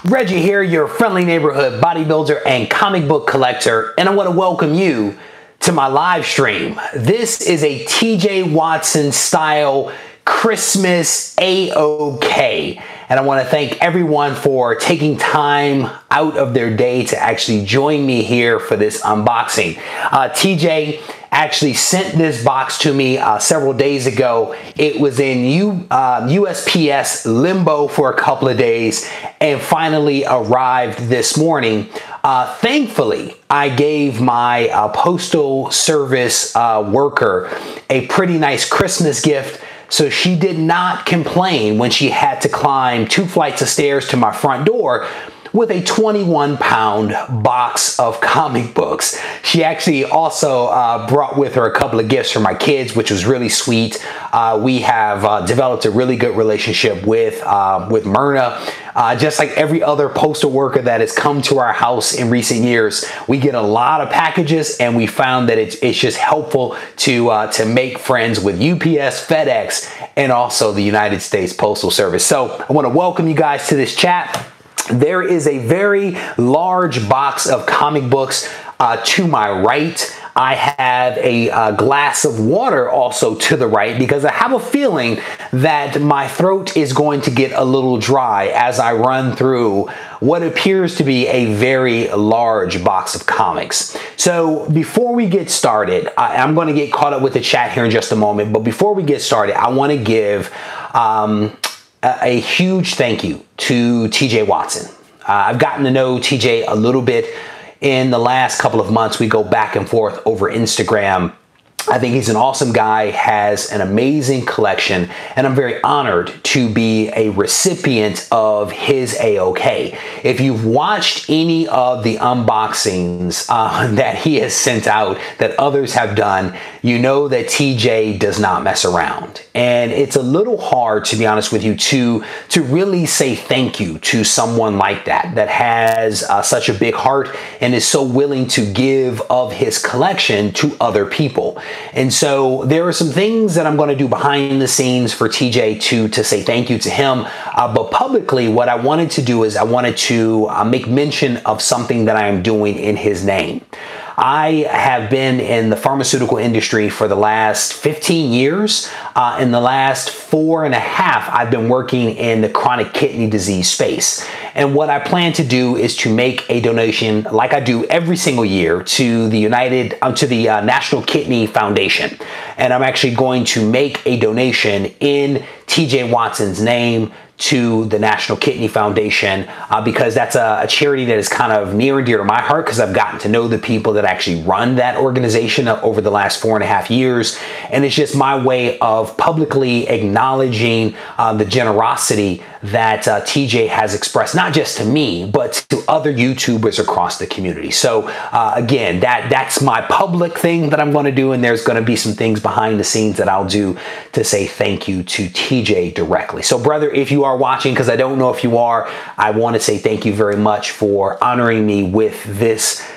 Reggie here, your friendly neighborhood bodybuilder and comic book collector, and I want to welcome you to my live stream. This is a TJ Watson style Christmas AOK, and I want to thank everyone for taking time out of their day to actually join me here for this unboxing. TJ actually sent this box to me several days ago. It was in USPS limbo for a couple of days and finally arrived this morning. Thankfully, I gave my postal service worker a pretty nice Christmas gift, so she did not complain when she had to climb 2 flights of stairs to my front door with a 21-pound box of comic books. She actually also brought with her a couple of gifts for my kids, which was really sweet. We have developed a really good relationship with Myrna. Just like every other postal worker that has come to our house in recent years, we get a lot of packages, and we found that it's just helpful to make friends with UPS, FedEx, and also the United States Postal Service. So I want to welcome you guys to this chat. There is a very large box of comic books to my right. I have a glass of water also to the right because I have a feeling that my throat is going to get a little dry as I run through what appears to be a very large box of comics. So before we get started, I'm going to get caught up with the chat here in just a moment, but before we get started, I want to give a huge thank you to TJ Watson. I've gotten to know TJ a little bit in the last couple of months. We go back and forth over Instagram. I think he's an awesome guy, has an amazing collection, and I'm very honored to be a recipient of his AOK. If you've watched any of the unboxings that he has sent out that others have done, you know that TJ does not mess around. And it's a little hard, to be honest with you, to really say thank you to someone like that has such a big heart and is so willing to give of his collection to other people. And so there are some things that I'm going to do behind the scenes for TJ to say thank you to him. But publicly, what I wanted to do is I wanted to make mention of something that I am doing in his name. I have been in the pharmaceutical industry for the last 15 years. In the last 4.5, I've been working in the chronic kidney disease space. And what I plan to do is to make a donation, like I do every single year, to the National Kidney Foundation. And I'm actually going to make a donation in TJ Watson's name to the National Kidney Foundation because that's a charity that is kind of near and dear to my heart because I've gotten to know the people that actually run that organization over the last 4.5 years. And it's just my way of publicly acknowledging the generosity that TJ has expressed, not just to me, but to other YouTubers across the community. So again, that's my public thing that I'm going to do, and there's going to be some things behind the scenes that I'll do to say thank you to TJ directly. So brother, if you are watching, because I don't know if you are, I want to say thank you very much for honoring me with this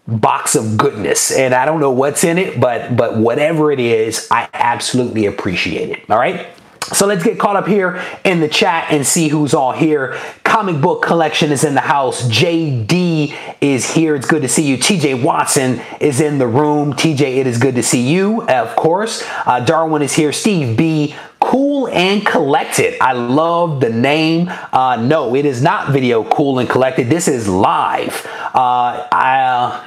box of goodness. And I don't know what's in it, but whatever it is, I absolutely appreciate it. All right. So let's get caught up here in the chat and see who's all here. Comic book collection is in the house. JD is here. It's good to see you. TJ Watson is in the room. TJ, it is good to see you, of course. Darwin is here. Steve B. Cool and Collected. I love the name. No, it is not video Cool and Collected. This is live.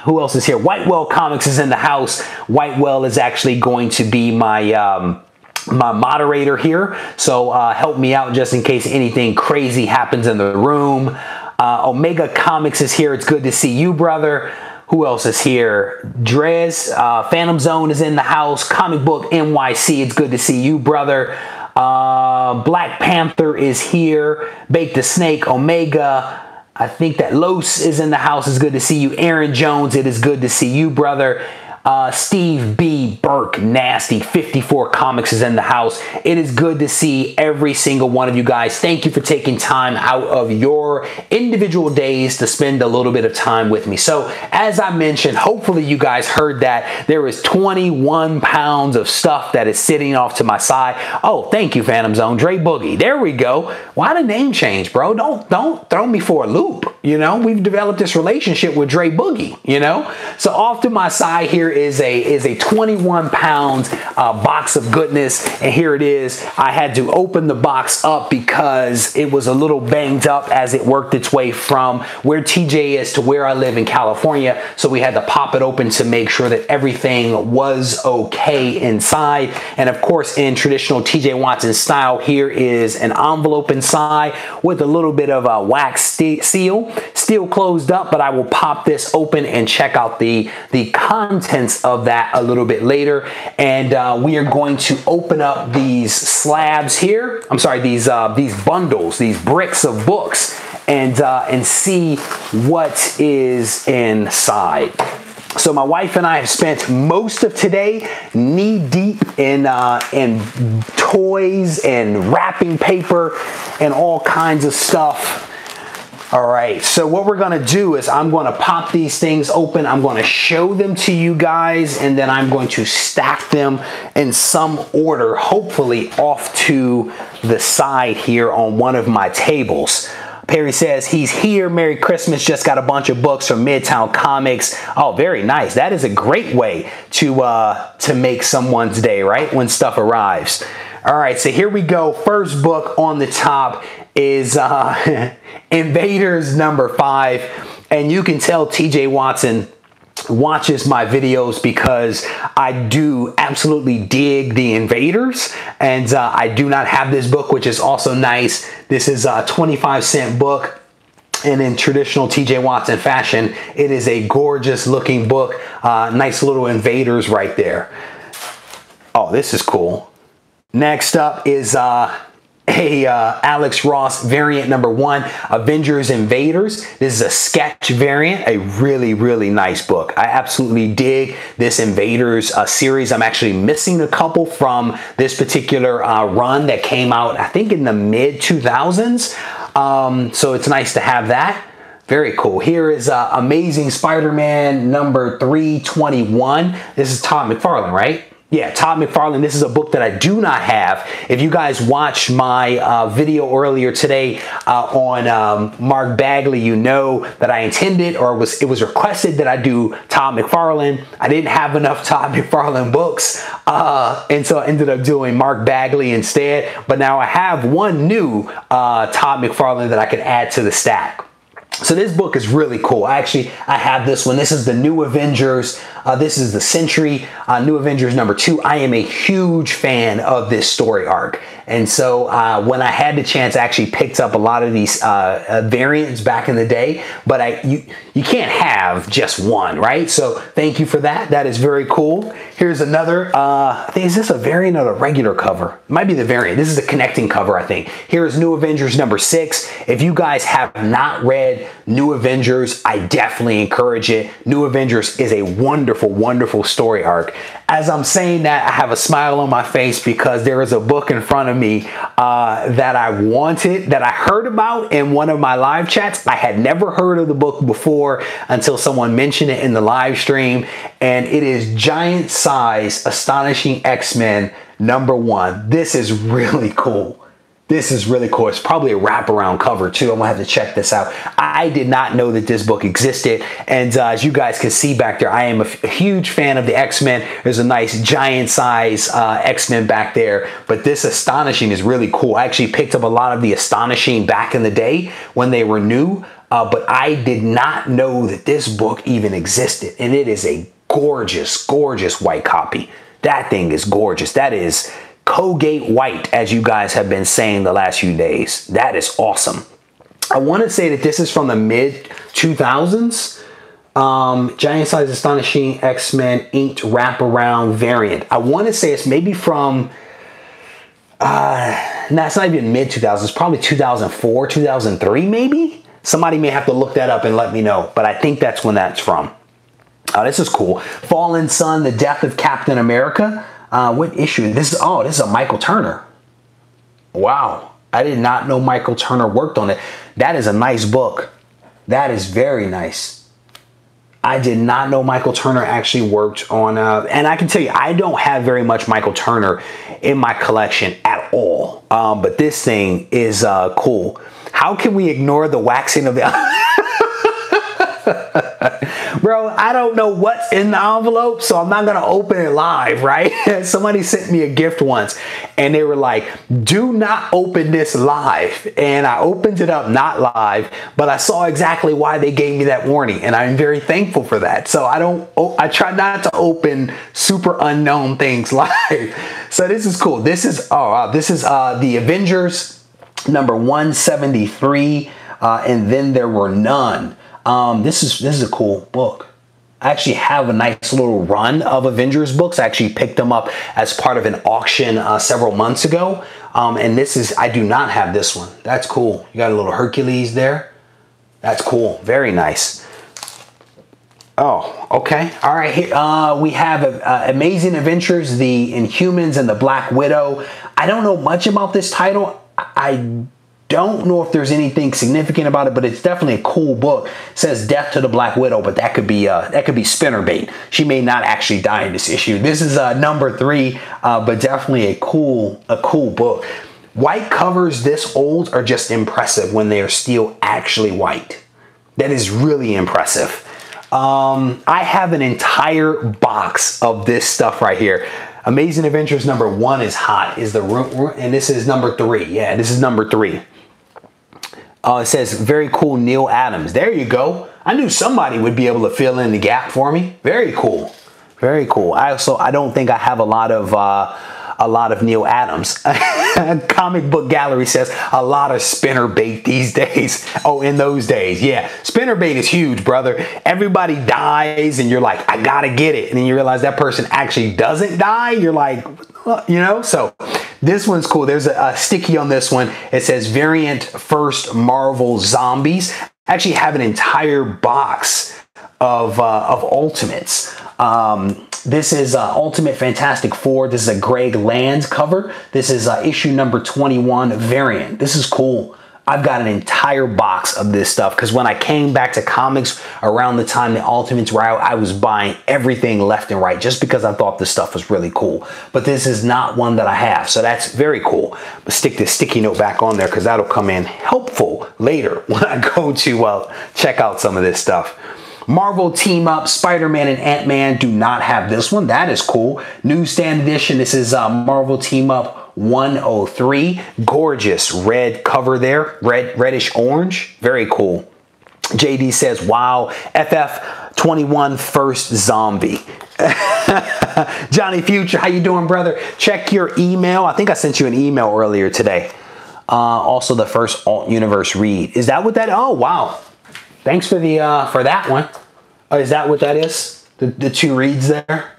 Who else is here? Whitewell Comics is in the house. Whitewell is actually going to be my moderator here, so help me out just in case anything crazy happens in the room. Omega Comics is here. It's good to see you, brother. Who else is here? Drez, Phantom Zone is in the house. Comic Book NYC, it's good to see you, brother. Black Panther is here. Bake the Snake, Omega. I think that Los is in the house. It's good to see you. Aaron Jones, it is good to see you, brother. Steve B. Burke Nasty 54 Comics is in the house. It is good to see every single one of you guys. Thank you for taking time out of your individual days to spend a little bit of time with me. So as I mentioned, hopefully you guys heard that there is 21 pounds of stuff that is sitting off to my side. Oh, thank you, Phantom Zone. Dre Boogie. There we go. Why the name change, bro? Don't throw me for a loop. You know, we've developed this relationship with Dre Boogie, you know? So off to my side here is a 21 pound box of goodness. And here it is. I had to open the box up because it was a little banged up as it worked its way from where TJ is to where I live in California. So we had to pop it open to make sure that everything was okay inside. And of course, in traditional TJ Watson style, here is an envelope inside with a little bit of a wax seal, still closed up, but I will pop this open and check out the contents of that a little bit later. And we are going to open up these slabs here. I'm sorry, these bundles, these bricks of books, and see what is inside. So my wife and I have spent most of today knee deep in toys and wrapping paper and all kinds of stuff. All right, so what we're gonna do is I'm gonna pop these things open. I'm gonna show them to you guys, and then I'm going to stack them in some order, hopefully off to the side here on one of my tables. Perry says he's here. Merry Christmas. Just got a bunch of books from Midtown Comics. Oh, very nice. That is a great way to make someone's day, right? When stuff arrives. All right, so here we go. First book on the top is Invaders #5. And you can tell TJ Watson watches my videos because I do absolutely dig the Invaders, and I do not have this book, which is also nice. This is a 25-cent book, and in traditional TJ Watson fashion, it is a gorgeous looking book. Nice little Invaders right there. Oh, this is cool. Next up is Alex Ross variant #1, Avengers Invaders. This is a sketch variant, a really, really nice book. I absolutely dig this Invaders series. I'm actually missing a couple from this particular run that came out, I think, in the mid-2000s. So it's nice to have that. Very cool. Here is Amazing Spider-Man #321. This is Todd McFarlane, right? Yeah, Todd McFarlane. This is a book that I do not have. If you guys watched my video earlier today on Mark Bagley, you know that I intended, or it was requested that I do Todd McFarlane. I didn't have enough Todd McFarlane books, and so I ended up doing Mark Bagley instead. But now I have one new Todd McFarlane that I could add to the stack. So this book is really cool. I have this one. This is the New Avengers. This is the Century New Avengers #2. I am a huge fan of this story arc. And so when I had the chance, I actually picked up a lot of these variants back in the day. But you can't have just one, right? So thank you for that. That is very cool. Here's another. I think, is this a variant or a regular cover? It might be the variant. This is the connecting cover, I think. Here is New Avengers #6. If you guys have not read New Avengers, I definitely encourage it. New Avengers is a wonderful, wonderful story arc. As I'm saying that, I have a smile on my face because there is a book in front of me that I wanted, that I heard about in one of my live chats. I had never heard of the book before until someone mentioned it in the live stream, and it is Giant Size Astonishing X-Men #1. This is really cool. This is really cool. It's probably a wraparound cover too. I'm gonna have to check this out. I did not know that this book existed. And as you guys can see back there, I am a huge fan of the X-Men. There's a nice giant size X-Men back there. But this Astonishing is really cool. I actually picked up a lot of the Astonishing back in the day when they were new. But I did not know that this book even existed. And it is a gorgeous, gorgeous white copy. That thing is gorgeous. That is Colgate white, as you guys have been saying the last few days. That is awesome. I want to say that this is from the mid-2000s. Giant Size Astonishing X-Men inked wraparound variant. I want to say it's maybe from, no, it's not even mid-2000s. It's probably 2004, 2003 maybe? Somebody may have to look that up and let me know, but I think that's when that's from. Oh, this is cool. Fallen Sun, The Death of Captain America. What issue? This is a Michael Turner. Wow. I did not know Michael Turner worked on it. That is a nice book. That is very nice. I did not know Michael Turner actually worked on, and I can tell you, I don't have very much Michael Turner in my collection at all. But this thing is cool. How can we ignore the waxing of the... Bro, I don't know what's in the envelope, so I'm not going to open it live, right? Somebody sent me a gift once, and they were like, do not open this live. And I opened it up not live, but I saw exactly why they gave me that warning, and I'm very thankful for that. So I try not to open super unknown things live. So this is cool. This is the Avengers number 173, and then there were none. This is a cool book. I actually have a nice little run of Avengers books. I actually picked them up as part of an auction several months ago. And I do not have this one. That's cool. You got a little Hercules there. That's cool. Very nice. Oh, okay. All right. Here, we have Amazing Adventures, The Inhumans, and the Black Widow. I don't know much about this title. I don't know if there's anything significant about it, but it's definitely a cool book. It says Death to the Black Widow, but that could be spinnerbait. She may not actually die in this issue. This is number 3, but definitely a cool book. White covers this old are just impressive when they are still actually white. That is really impressive. I have an entire box of this stuff right here. Amazing Adventures number 1 is hot. And this is number 3. Yeah, this is number 3. It says very cool Neil Adams. There you go. I knew somebody would be able to fill in the gap for me. Very cool. Very cool. I don't think I have a lot of Neil Adams. Comic Book Gallery says a lot of spinnerbait these days. Oh, in those days, yeah. Spinnerbait is huge, brother. Everybody dies and you're like, I gotta get it. And then you realize that person actually doesn't die. You're like, you know, so this one's cool. There's a sticky on this one. It says Variant First Marvel Zombies. I actually have an entire box of Ultimates. This is Ultimate Fantastic Four. This is a Greg Land cover. This is issue number 21 variant. This is cool. I've got an entire box of this stuff because when I came back to comics around the time the Ultimates were out, I was buying everything left and right just because I thought this stuff was really cool. But this is not one that I have, so that's very cool. But stick this sticky note back on there because that'll come in helpful later when I go to check out some of this stuff. Marvel Team Up, Spider-Man and Ant-Man do not have this one. That is cool. Newsstand edition. This is Marvel Team Up 103. Gorgeous red cover there. Reddish orange. Very cool. JD says, wow, FF21 First Zombie. Johnny Future, how you doing, brother? Check your email. I think I sent you an email earlier today. Also the first Alt Universe read. Is that what that? Oh, wow. Thanks for for that one. Oh, is that what that is? The 2 reads there?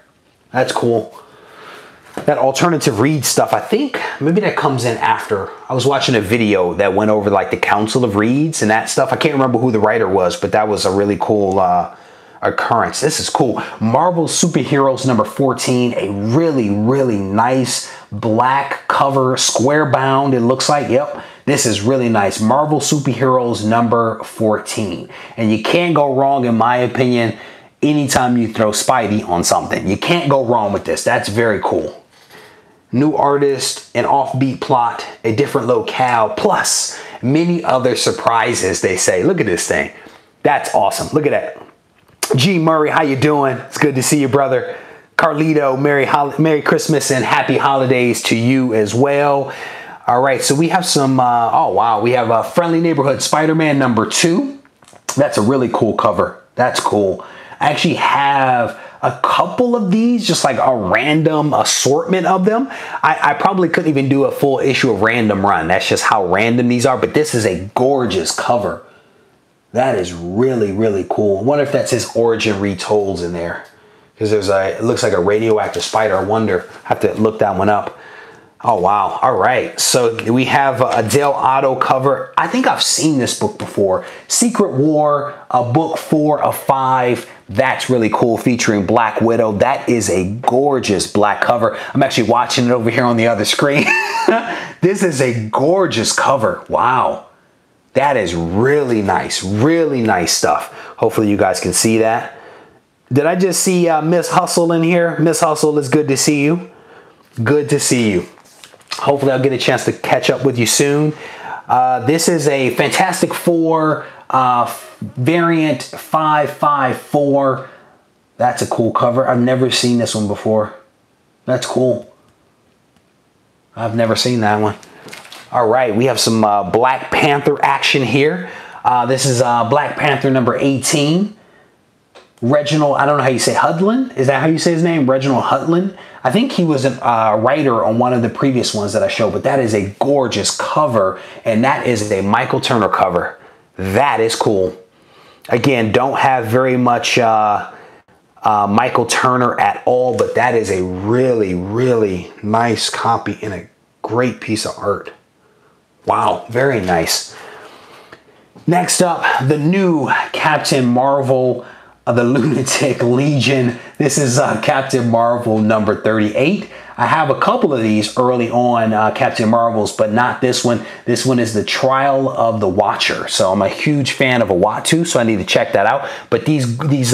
That's cool. That alternative read stuff, I think maybe that comes in after. I was watching a video that went over like the Council of Reads and that stuff. I can't remember who the writer was, but that was a really cool occurrence. This is cool. Marvel Superheroes number 14, a really, really nice black cover, square bound, it looks like. Yep. This is really nice. Marvel Superheroes number 14. And you can't go wrong, in my opinion, anytime you throw Spidey on something. You can't go wrong with this. That's very cool. New artist, an offbeat plot, a different locale, plus many other surprises, they say. Look at this thing. That's awesome. Look at that. G. Murray, how you doing? It's good to see you, brother. Carlito, Merry Christmas and Happy Holidays to you as well. All right, so we have some, oh wow, we have a Friendly Neighborhood Spider-Man number 2. That's a really cool cover. That's cool. I actually have a couple of these, just like a random assortment of them. I probably couldn't even do a full issue of Random Run. That's just how random these are, but this is a gorgeous cover. That is really, really cool. I wonder if that's his origin retold in there. Because it looks like a radioactive spider. I wonder, I have to look that one up. Oh, wow. All right. So we have a Dale Otto cover. I think I've seen this book before. Secret War, book 4 of 5. That's really cool, featuring Black Widow. That is a gorgeous black cover. I'm actually watching it over here on the other screen. This is a gorgeous cover. Wow. That is really nice stuff. Hopefully you guys can see that. Did I just see Miss Hustle in here? Miss Hustle, it's good to see you. Good to see you. Hopefully I'll get a chance to catch up with you soon. This is a Fantastic Four variant 554. That's a cool cover. I've never seen this one before. That's cool. I've never seen that one. All right, we have some Black Panther action here. This is Black Panther number 18. Reginald, I don't know how you say Hudlin. Is that how you say his name? Reginald Hudlin. I think he was a writer on one of the previous ones that I showed, but that is a gorgeous cover, and that is a Michael Turner cover. That is cool. Again, don't have very much Michael Turner at all, but that is a really nice copy and a great piece of art. Wow, very nice. Next up, the new Captain Marvel, the Lunatic Legion. This is Captain Marvel number 38. I have a couple of these early on Captain Marvels, but not this one. This one is the Trial of the Watcher. So I'm a huge fan of Uatu, so I need to check that out. But these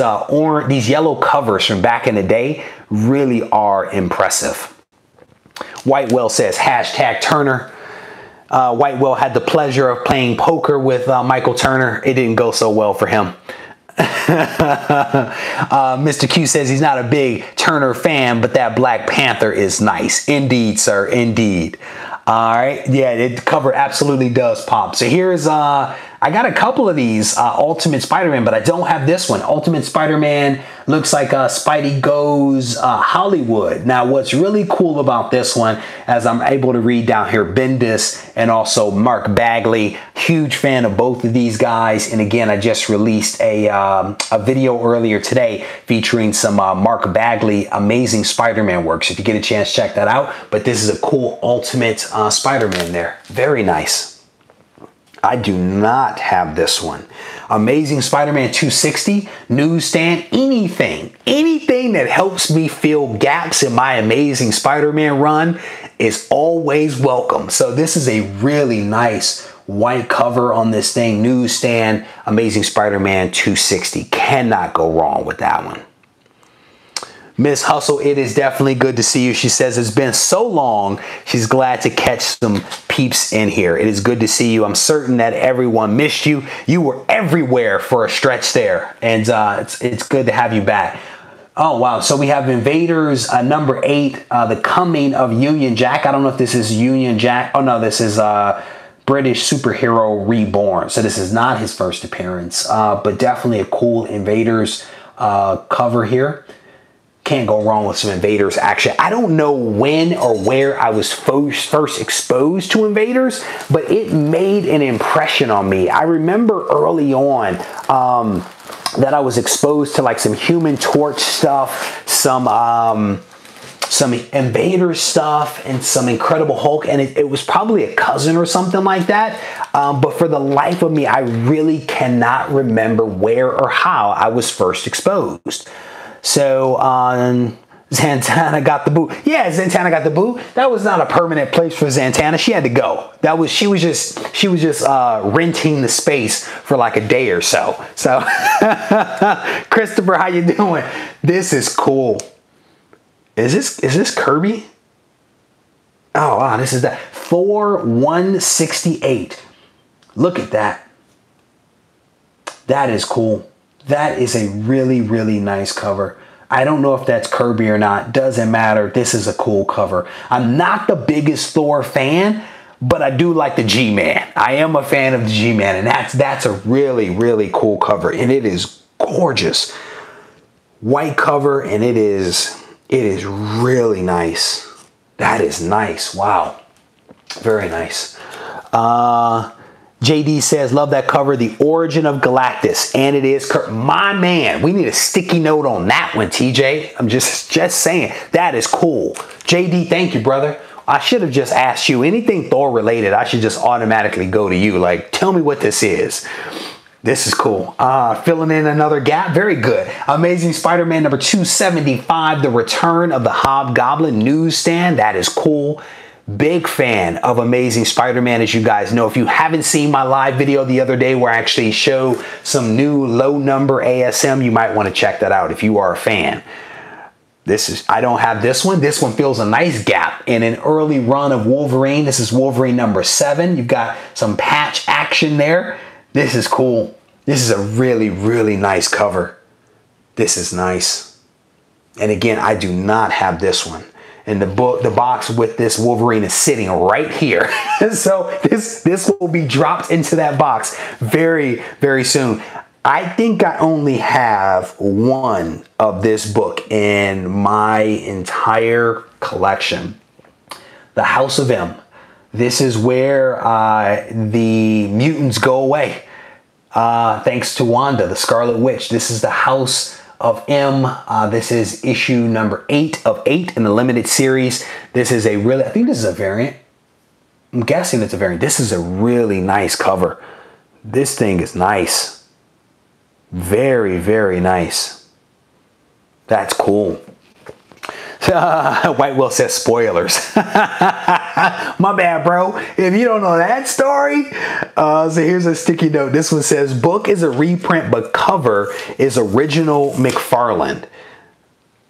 yellow covers from back in the day really are impressive. White Whale says hashtag Turner. White Whale had the pleasure of playing poker with Michael Turner. It didn't go so well for him. Mr. Q says he's not a big Turner fan, but that Black Panther is nice. Indeed, sir. Indeed. All right. Yeah, the cover absolutely does pop. So here's, I got a couple of these Ultimate Spider-Man, but I don't have this one. Ultimate Spider-Man looks like Spidey Goes Hollywood. Now, what's really cool about this one, as I'm able to read down here, Bendis and also Mark Bagley, huge fan of both of these guys. And again, I just released a video earlier today featuring some Mark Bagley Amazing Spider-Man works. If you get a chance, check that out. But this is a cool Ultimate Spider-Man there. Very nice. I do not have this one. Amazing Spider-Man 260, newsstand, anything that helps me fill gaps in my Amazing Spider-Man run is always welcome. So this is a really nice white cover on this thing, newsstand, Amazing Spider-Man 260. Cannot go wrong with that one. Miss Hustle, it is definitely good to see you. She says it's been so long. She's glad to catch some peeps in here. It is good to see you. I'm certain that everyone missed you. You were everywhere for a stretch there, and it's good to have you back. Oh, wow. So we have Invaders number 8, The Coming of Union Jack. I don't know if this is Union Jack. Oh, no, this is British Superhero Reborn. So this is not his first appearance, but definitely a cool Invaders cover here. Can't go wrong with some Invaders action. I don't know when or where I was first exposed to Invaders, but it made an impression on me. I remember early on that I was exposed to like some Human Torch stuff, some Invaders stuff, and some Incredible Hulk, and it was probably a cousin or something like that. But for the life of me, I really cannot remember where or how I was first exposed. So Zatanna got the boot. Yeah, Zatanna got the boot. That was not a permanent place for Zatanna. She had to go. She was just renting the space for like a day or so. So Christopher, how you doing? This is cool. Is this Kirby? Oh wow, this is that Thor 168. Look at that. That is cool. That is a really nice cover. I don't know if that's Kirby or not. Doesn't matter. This is a cool cover. I'm not the biggest Thor fan, but I do like the G-Man. I am a fan of the G-Man, and that's a really cool cover, and it is gorgeous. White cover, and it is really nice. That is nice. Wow. Very nice. JD says, love that cover, The Origin of Galactus. And it is, my man, we need a sticky note on that one, TJ. I'm just saying, that is cool. JD, thank you, brother. I should have just asked you anything Thor related. I should just automatically go to you. Like, tell me what this is. This is cool. Filling in another gap. Very good. Amazing Spider-Man number 275, The Return of the Hobgoblin newsstand. That is cool. Big fan of Amazing Spider-Man, as you guys know. If you haven't seen my live video the other day where I actually show some new low number ASM, you might want to check that out if you are a fan. I don't have this one. This one fills a nice gap in an early run of Wolverine. This is Wolverine number 7. You've got some patch action there. This is cool. This is a really, really nice cover. This is nice. And again, I do not have this one. And the box with this Wolverine is sitting right here. So this will be dropped into that box very, very soon. I think I only have one of this book in my entire collection. The House of M. This is where the mutants go away. Thanks to Wanda, the Scarlet Witch. This is the House of M. This is issue number 8 of 8 in the limited series. This is a really, I think this is a variant. I'm guessing it's a variant. This is a really nice cover. This thing is nice. Very, very nice. That's cool. White Will says spoilers. My bad, bro. If you don't know that story. So here's a sticky note. This one says, book is a reprint, but cover is original McFarlane.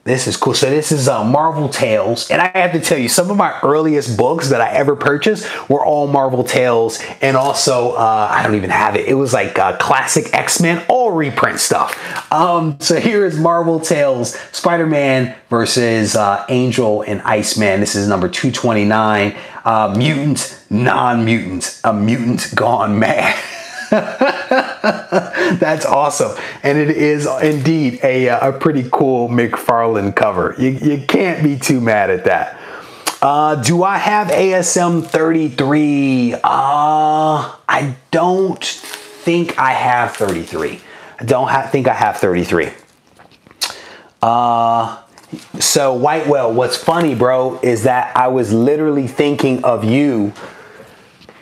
This is cool. So this is Marvel Tales. And I have to tell you, some of my earliest books that I ever purchased were all Marvel Tales. And also, I don't even have it. It was like classic X-Men, all reprint stuff. So here is Marvel Tales, Spider-Man versus Angel and Iceman. This is number 229. Mutants, non-mutants, a mutant gone mad. That's awesome. And it is indeed a pretty cool McFarlane cover. You can't be too mad at that. Do I have ASM 33? I don't think I have 33. I don't think I have 33. So White Whale, what's funny, bro, is that I was literally thinking of you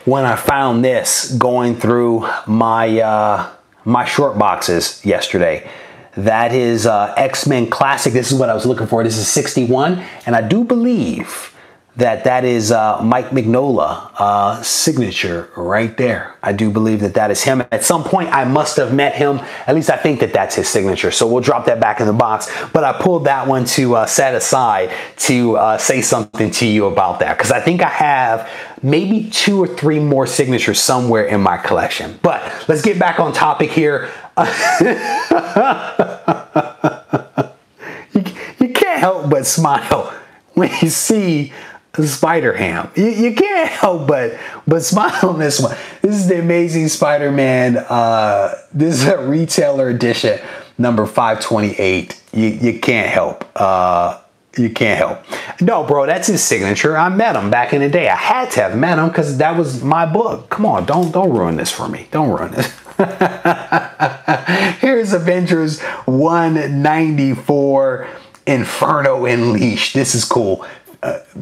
when I found this going through my my short boxes yesterday. That is X-Men Classic. This is what I was looking for. This is 61, and I do believe that is Mike Mignola signature right there. I do believe that is him. At some point, I must have met him. At least I think that that's his signature. So we'll drop that back in the box. But I pulled that one to set aside to say something to you about that, because I think I have maybe 2 or 3 more signatures somewhere in my collection. But let's get back on topic here. You can't help but smile when you see Spider-Ham. You can't help but smile on this one. This is the Amazing Spider-Man. This is a retailer edition, number 528. You can't help. You can't help. No, bro, that's his signature. I met him back in the day. I had to have met him because that was my book. Come on, don't ruin this for me. Don't ruin this. Here's Avengers 194, Inferno Unleashed. This is cool.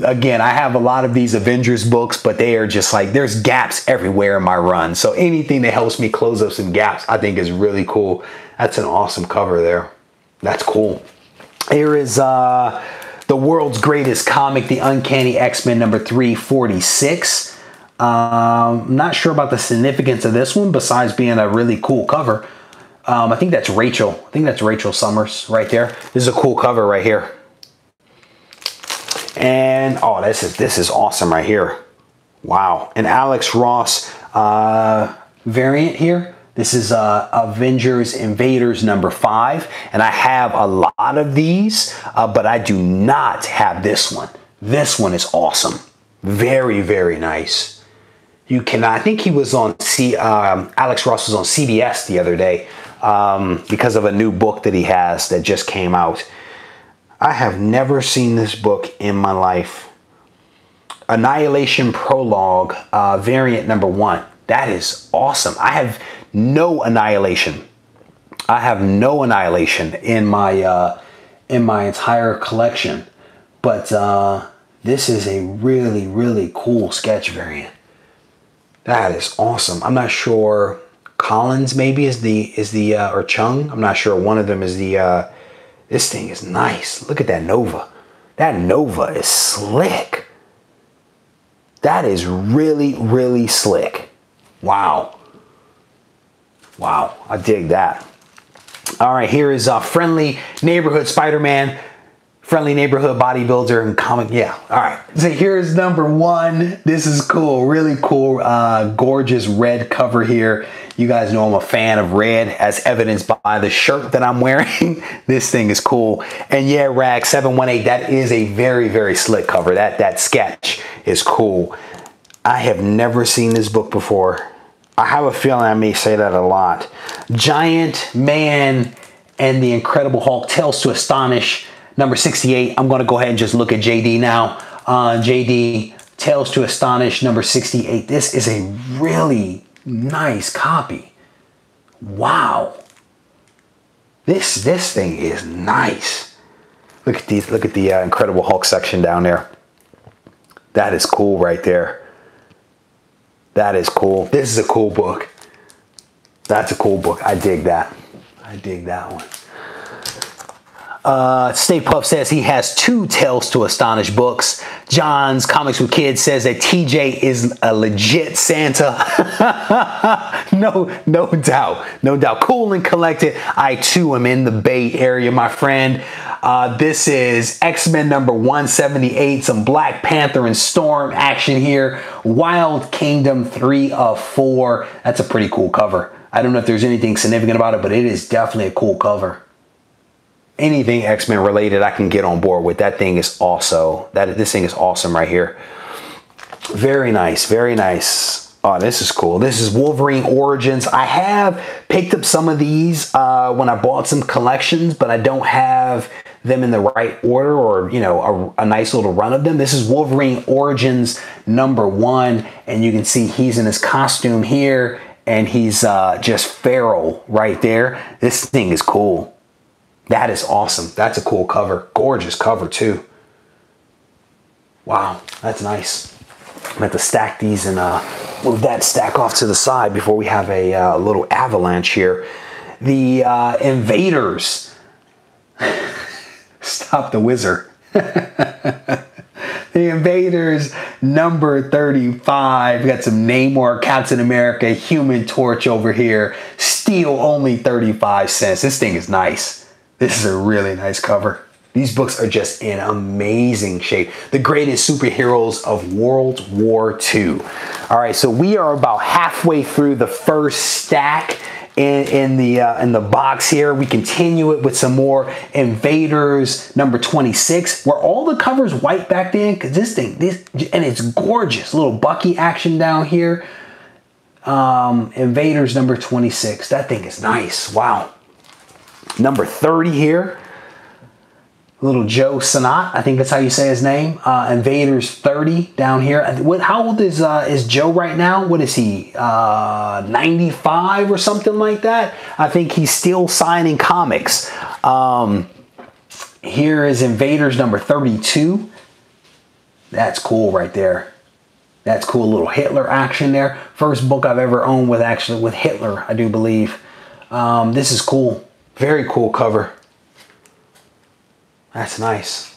Again, I have a lot of these Avengers books, but they are just like, there's gaps everywhere in my run. So anything that helps me close up some gaps, I think is really cool. That's an awesome cover there. That's cool. Here is the world's greatest comic, The Uncanny X-Men number 346. I'm not sure about the significance of this one besides being a really cool cover. I think that's Rachel. I think that's Rachel Summers right there. This is a cool cover right here. And oh, this is awesome right here. Wow. An Alex Ross variant here. This is Avengers Invaders number 5. And I have a lot of these, but I do not have this one. This one is awesome. Very, very nice. You can, I think he was on Alex Ross was on CBS the other day because of a new book that he has that just came out. I have never seen this book in my life. Annihilation Prologue, variant number 1. That is awesome. I have no Annihilation. I have no Annihilation in my entire collection. But This is a really, really cool sketch variant. That is awesome. I'm not sure. Collins maybe is the or Chung. I'm not sure. One of them is the. This thing is nice. Look at that Nova. That Nova is slick. That is really, really slick. Wow. Wow. I dig that. All right. Here is Friendly Neighborhood Spider-Man. Friendly Neighborhood Bodybuilder and comic. Yeah. All right. So here's number 1. This is cool. Really cool. Gorgeous red cover here. You guys know I'm a fan of red, as evidenced by the shirt that I'm wearing. This thing is cool. And yeah, Rag 718, that is a very, very slick cover. That sketch is cool. I have never seen this book before. I have a feeling I may say that a lot. Giant Man and the Incredible Hulk, Tales to Astonish, number 68. I'm going to go ahead and just look at JD now. JD, Tales to Astonish, number 68. This is a really nice copy. Wow. This thing is nice. Look at these. Look at the Incredible Hulk section down there. That is cool right there. That is cool. This is a cool book. That's a cool book. I dig that. I dig that one. Stay Puff says he has 2 Tales to Astonish books. John's Comics with Kids says that TJ is a legit Santa. No doubt. No doubt. Cool and collected. I too am in the Bay Area, my friend. This is X-Men number 178. Some Black Panther and Storm action here. Wild Kingdom 3 of 4. That's a pretty cool cover. I don't know if there's anything significant about it, but it is definitely a cool cover. Anything X-Men related I can get on board with. That thing is also, this thing is awesome right here. Very nice, very nice. Oh, this is cool. This is Wolverine Origins. I have picked up some of these when I bought some collections, but I don't have them in the right order, or, you know, a nice little run of them. This is Wolverine Origins number 1, and you can see he's in his costume here, and he's just feral right there. This thing is cool. That is awesome. That's a cool cover. Gorgeous cover too. Wow, that's nice. I'm going to have to stack these and move that stack off to the side before we have a little avalanche here. The Invaders. Stop the Wizard. The Invaders number 35. We got some Namor, Captain America, Human Torch over here. Steel only 35 cents. This thing is nice. This is a really nice cover. These books are just in amazing shape. The greatest superheroes of World War II. All right, so we are about halfway through the first stack in the box here. We continue it with some more Invaders number 26. Were all the covers white back then? Because and it's gorgeous. Little Bucky action down here. Invaders number 26. That thing is nice. Wow. Number 30 here. Little Joe Sanat, I think that's how you say his name. Invaders 30 down here. How old is Joe right now? What is he? 95 or something like that? I think he's still signing comics. Here is Invaders number 32. That's cool right there. That's cool. Little Hitler action there. First book I've ever owned with Hitler, I do believe. This is cool. Very cool cover. That's nice.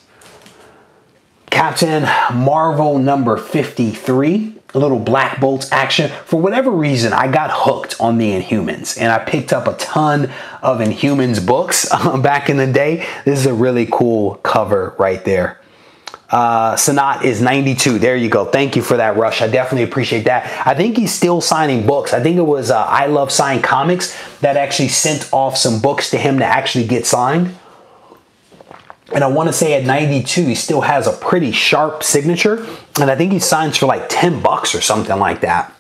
Captain Marvel number 53. A little Black Bolts action. For whatever reason, I got hooked on the Inhumans, and I picked up a ton of Inhumans books back in the day. This is a really cool cover right there. Sanat is 92. There you go. Thank you for that, Rush. I definitely appreciate that. I think he's still signing books. I think it was I Love Signed Comics that actually sent off some books to him to actually get signed. And I want to say at 92, he still has a pretty sharp signature. And I think he signs for like 10 bucks or something like that.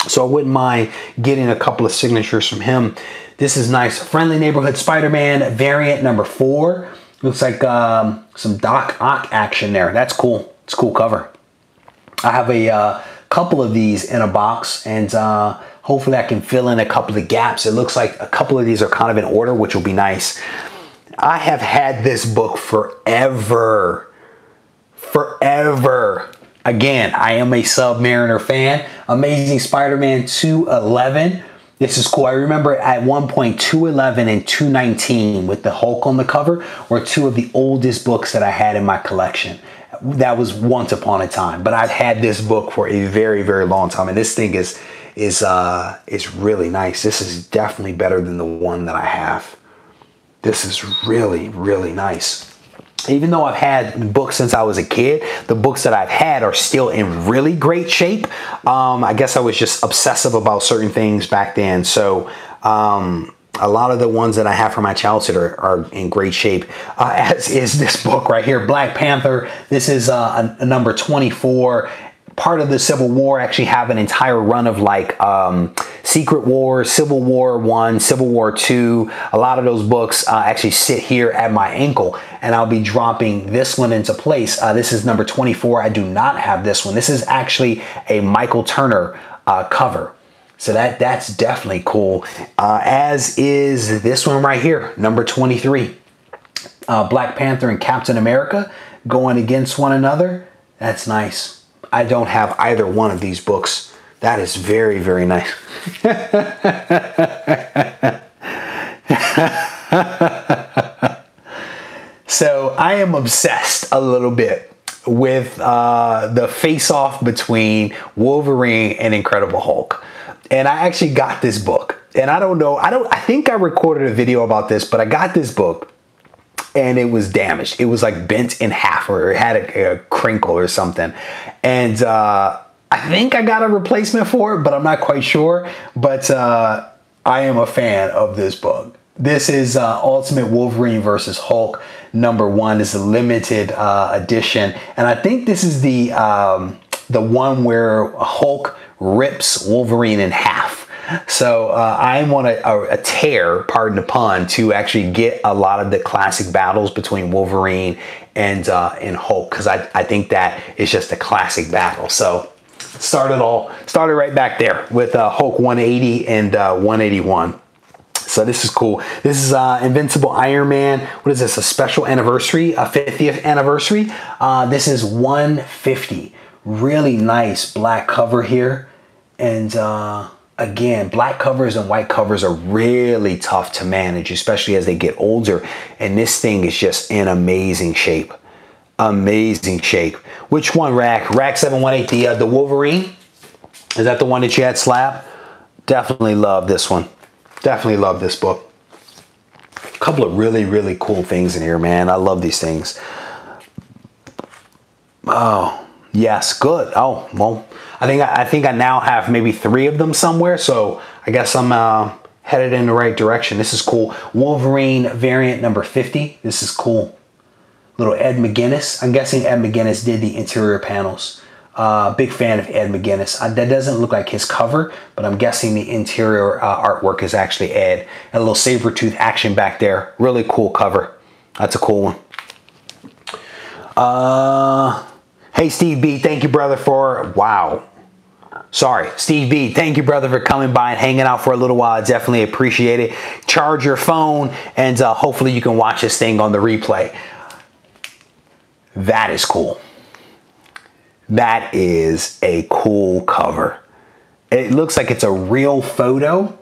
So I wouldn't mind getting a couple of signatures from him. This is nice. Friendly Neighborhood Spider-Man variant number 4. Looks like some Doc Ock action there. That's cool. It's a cool cover. I have a couple of these in a box, and hopefully I can fill in a couple of gaps. It looks like a couple of these are kind of in order, which will be nice. I have had this book forever. forever. Again, I am a Submariner fan. Amazing Spider-Man 211. This is cool. I remember at one point 211 and 219 with the Hulk on the cover were two of the oldest books that I had in my collection. That was once upon a time, but I've had this book for a very, very long time, and this thing is really nice. This is definitely better than the one that I have. This is really, really nice. Even though I've had books since I was a kid, the books that I've had are still in really great shape. I guess I was just obsessive about certain things back then. So a lot of the ones that I have from my childhood are in great shape, as is this book right here, Black Panther. This is a number 24. Part of the Civil War. Actually have an entire run of like Secret War, Civil War 1, Civil War 2. A lot of those books actually sit here at my ankle, and I'll be dropping this one into place. This is number 24. I do not have this one. This is actually a Michael Turner cover. So that's definitely cool. As is this one right here, number 23. Black Panther and Captain America going against one another. That's nice. I don't have either one of these books. That is very, very nice. So I am obsessed a little bit with the face-off between Wolverine and Incredible Hulk. And I actually got this book. And I don't know, I think I recorded a video about this, but I got this book and it was damaged. It was like bent in half, or it had a crinkle or something. And I think I got a replacement for it, but I'm not quite sure. But I am a fan of this book. This is Ultimate Wolverine versus Hulk #1. Is a limited edition, and I think this is the one where Hulk rips Wolverine in half. So I'm on a tear, pardon the pun, to actually get a lot of the classic battles between Wolverine and Hulk, because I think that is just a classic battle. So started right back there with Hulk 180 and 181. So this is cool. This is Invincible Iron Man. What is this? A special anniversary, a 50th anniversary. This is 150. Really nice black cover here. And again, black covers and white covers are really tough to manage, especially as they get older. And this thing is just in amazing shape. Amazing shape. Which one, Rack? Rack 718, the Wolverine? Is that the one that you had slab? Definitely love this one. Definitely love this book. A couple of really, really cool things in here, man. I love these things. Oh, yes, good. Oh, well, I think I now have maybe 3 of them somewhere, so I guess I'm headed in the right direction. This is cool. Wolverine variant number 50. This is cool. Little Ed McGuinness. I'm guessing Ed McGuinness did the interior panels. Big fan of Ed McGuinness. That doesn't look like his cover, but I'm guessing the interior artwork is actually Ed. A little saber-tooth action back there. Really cool cover. That's a cool one. Hey, Steve B, thank you, brother, for, wow. Sorry, Steve B, thank you, brother, for coming by and hanging out for a little while. I definitely appreciate it. Charge your phone, and hopefully you can watch this thing on the replay. That is cool. That is a cool cover. It looks like it's a real photo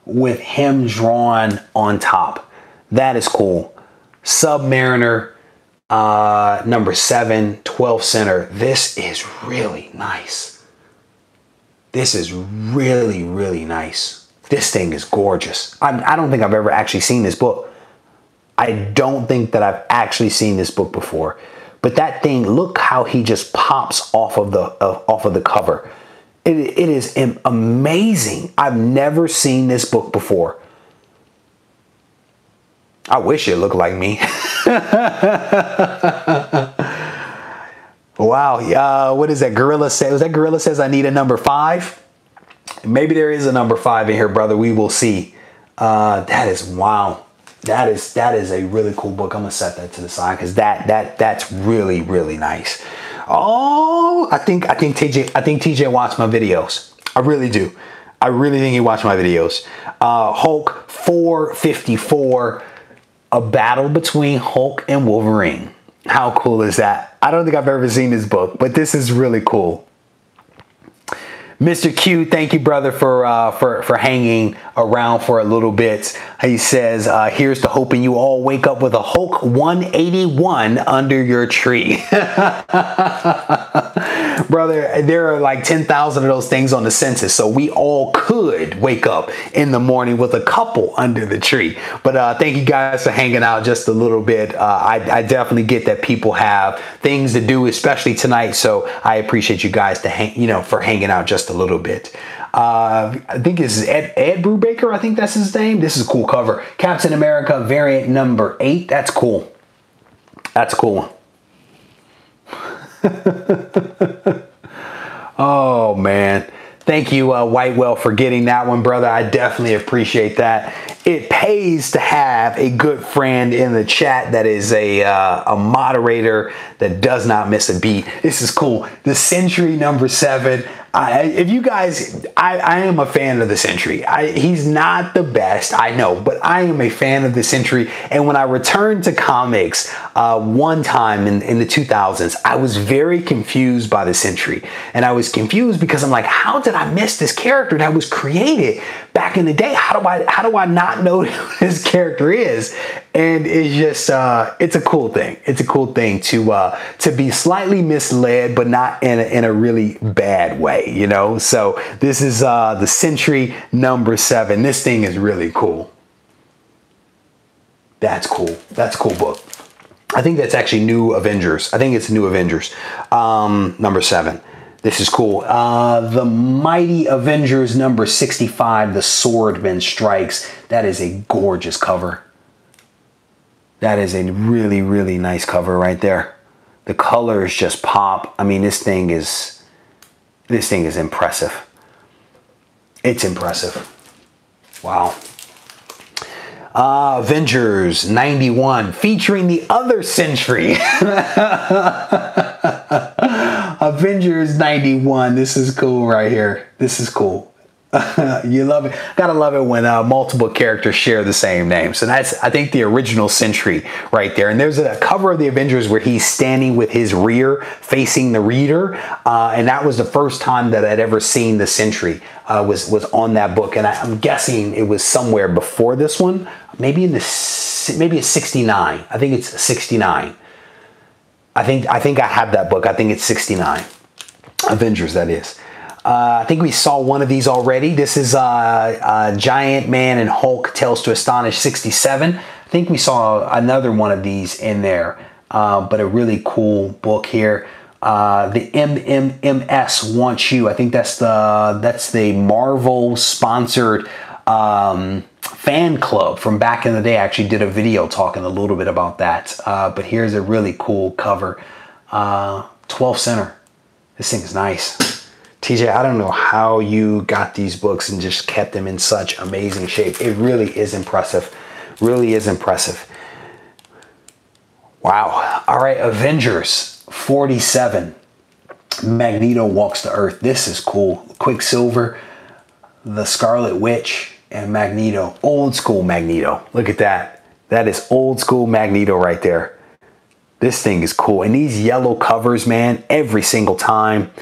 with him drawn on top. That is cool. Submariner, number 7, 12 center. This is really nice. This is really, really nice. This thing is gorgeous. I don't think I've ever actually seen this book. I don't think that I've actually seen this book before. But that thing, look how he just pops off of the cover. It is amazing. I've never seen this book before. I wish it looked like me. Wow. What is that? Gorilla says. Was that Gorilla says I need a number 5? Maybe there is a number 5 in here, brother. We will see. That is wow. That is a really cool book. I'm gonna set that to the side because that's really, really nice. Oh, I think TJ watched my videos. I really do. I really think he watched my videos. Hulk 454, a battle between Hulk and Wolverine. How cool is that? I don't think I've ever seen this book, but this is really cool. Mr. Q, thank you, brother, for hanging around for a little bit. He says, here's to hoping you all wake up with a Hulk 181 under your tree. Brother, there are like 10,000 of those things on the census, so we all could wake up in the morning with a couple under the tree. But thank you guys for hanging out just a little bit. I definitely get that people have things to do, especially tonight, so I appreciate you guys for hanging out just a little bit. I think this is Ed Brubaker. I think that's his name. This is a cool cover. Captain America variant number 8. That's cool. That's cool. Oh man. Thank you, Whitewell, for getting that one, brother. I definitely appreciate that. It pays to have a good friend in the chat that is a moderator that does not miss a beat. This is cool. The Century number 7. If you guys, I am a fan of the Century. He's not the best, I know, but I am a fan of the Century. And when I returned to comics one time in the 2000s, I was very confused by the Century. And I was confused because I'm like, how did I miss this character that was created back in the day? How do I not know who this character is? And it's just, it's a cool thing. It's a cool thing to be slightly misled, but not in a really bad way, you know? So this is the Century number 7. This thing is really cool. That's cool. That's a cool book. I think that's actually New Avengers. I think it's New Avengers, number 7. This is cool. The Mighty Avengers number 65, The Swordman Strikes. That is a gorgeous cover. That is a really, really nice cover right there. The colors just pop. I mean, this thing is impressive. It's impressive. Wow. Avengers 91, featuring the other Century. Avengers 91. This is cool right here. This is cool. You love it. Gotta love it when multiple characters share the same name. So that's, I think, the original Century right there. And there's a cover of the Avengers where he's standing with his rear facing the reader. And that was the first time that I'd ever seen the Century was on that book. And I'm guessing it was somewhere before this one. Maybe maybe it's 69. I think it's 69. I think I have that book. I think it's 69. Avengers, that is. I think we saw one of these already. This is Giant Man and Hulk Tales to Astonish 67. I think we saw another one of these in there, but a really cool book here. The MMMS Wants You. I think that's the Marvel sponsored fan club from back in the day. I actually did a video talking a little bit about that. But here's a really cool cover. 12 center. This thing is nice. TJ, I don't know how you got these books and just kept them in such amazing shape. It really is impressive. Really is impressive. Wow. All right, Avengers 47. Magneto Walks the Earth. This is cool. Quicksilver, the Scarlet Witch, and Magneto. Old school Magneto. Look at that. That is old school Magneto right there. This thing is cool. And these yellow covers, man, every single time.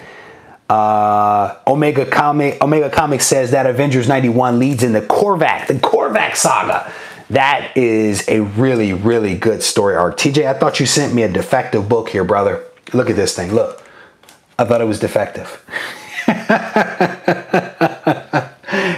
Omega Comics says that Avengers 91 leads in the Korvac saga. That is a really, really good story arc. TJ, I thought you sent me a defective book here, brother. Look at this thing. Look, I thought it was defective.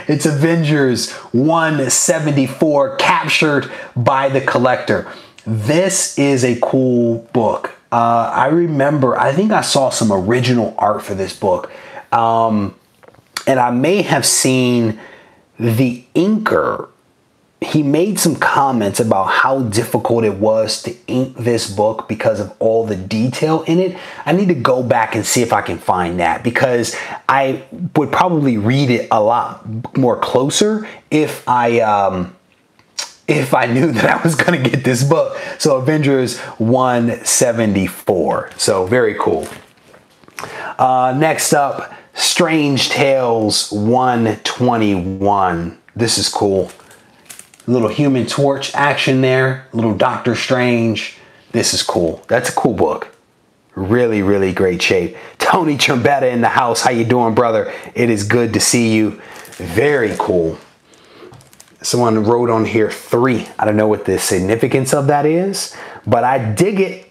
It's Avengers 174, Captured by the Collector. This is a cool book. I remember, I think I saw some original art for this book. And I may have seen the inker. He made some comments about how difficult it was to ink this book because of all the detail in it. I need to go back and see if I can find that, because I would probably read it a lot more closer if I knew that I was going to get this book. So Avengers 174. So very cool. Next up, Strange Tales 121. This is cool. Little Human Torch action there. Little Doctor Strange. This is cool. That's a cool book. Really, really great shape. Tony Trombetta in the house. How you doing, brother? It is good to see you. Very cool. Someone wrote on here 3. I don't know what the significance of that is, but I dig it.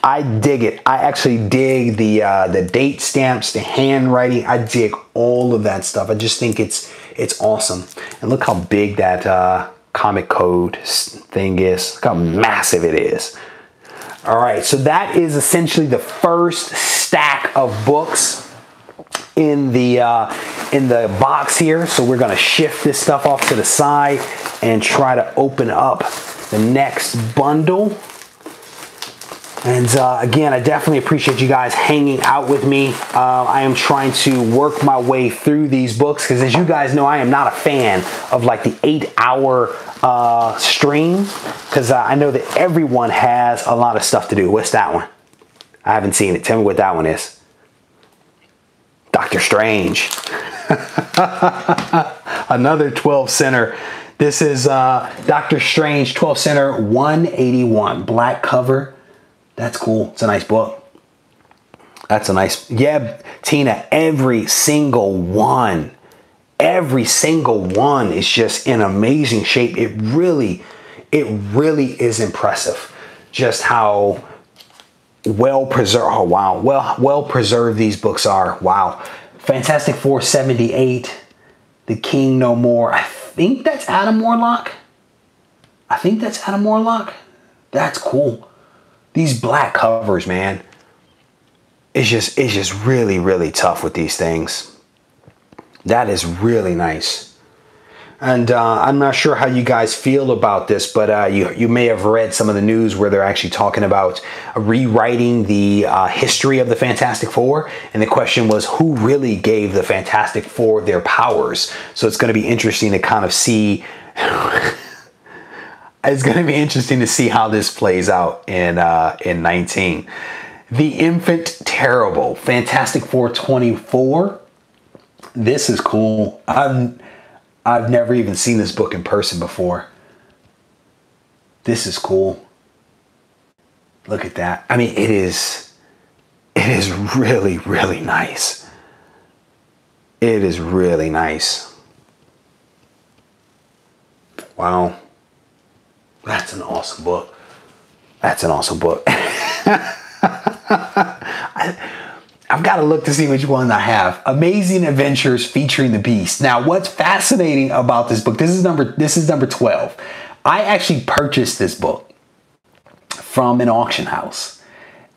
I dig it. I actually dig the date stamps, the handwriting. I dig all of that stuff. I just think it's awesome. And look how big that comic code thing is. Look how massive it is. All right, so that is essentially the first stack of books in the box here. So we're gonna shift this stuff off to the side and try to open up the next bundle. And again, I definitely appreciate you guys hanging out with me. I am trying to work my way through these books because, as you guys know, I am not a fan of like the 8-hour stream because I know that everyone has a lot of stuff to do. What's that one? I haven't seen it. Tell me what that one is. Doctor Strange. Another 12 center. This is Doctor Strange 12 center 181. Black cover. That's cool. It's a nice book. That's a nice, yeah, Tina, every single one is just in amazing shape. It really is impressive just how well preserved, oh wow, well preserved these books are. Wow. Fantastic Four 78, The King No More. I think that's Adam Warlock. That's cool. These black covers, man, it's just really, really tough with these things. That is really nice. And I'm not sure how you guys feel about this, but you may have read some of the news where they're actually talking about rewriting the history of the Fantastic Four. And the question was, who really gave the Fantastic Four their powers? So it's going to be interesting to kind of see... It's going to be interesting to see how this plays out in 19. The Infant Terrible, Fantastic Four 24. This is cool. I've never even seen this book in person before. This is cool. Look at that. I mean, it is really, really nice. It is really nice. Wow. That's an awesome book. That's an awesome book. I've got to look to see which one I have. Amazing Adventures featuring the Beast. Now, what's fascinating about this book, this is number 12. I actually purchased this book from an auction house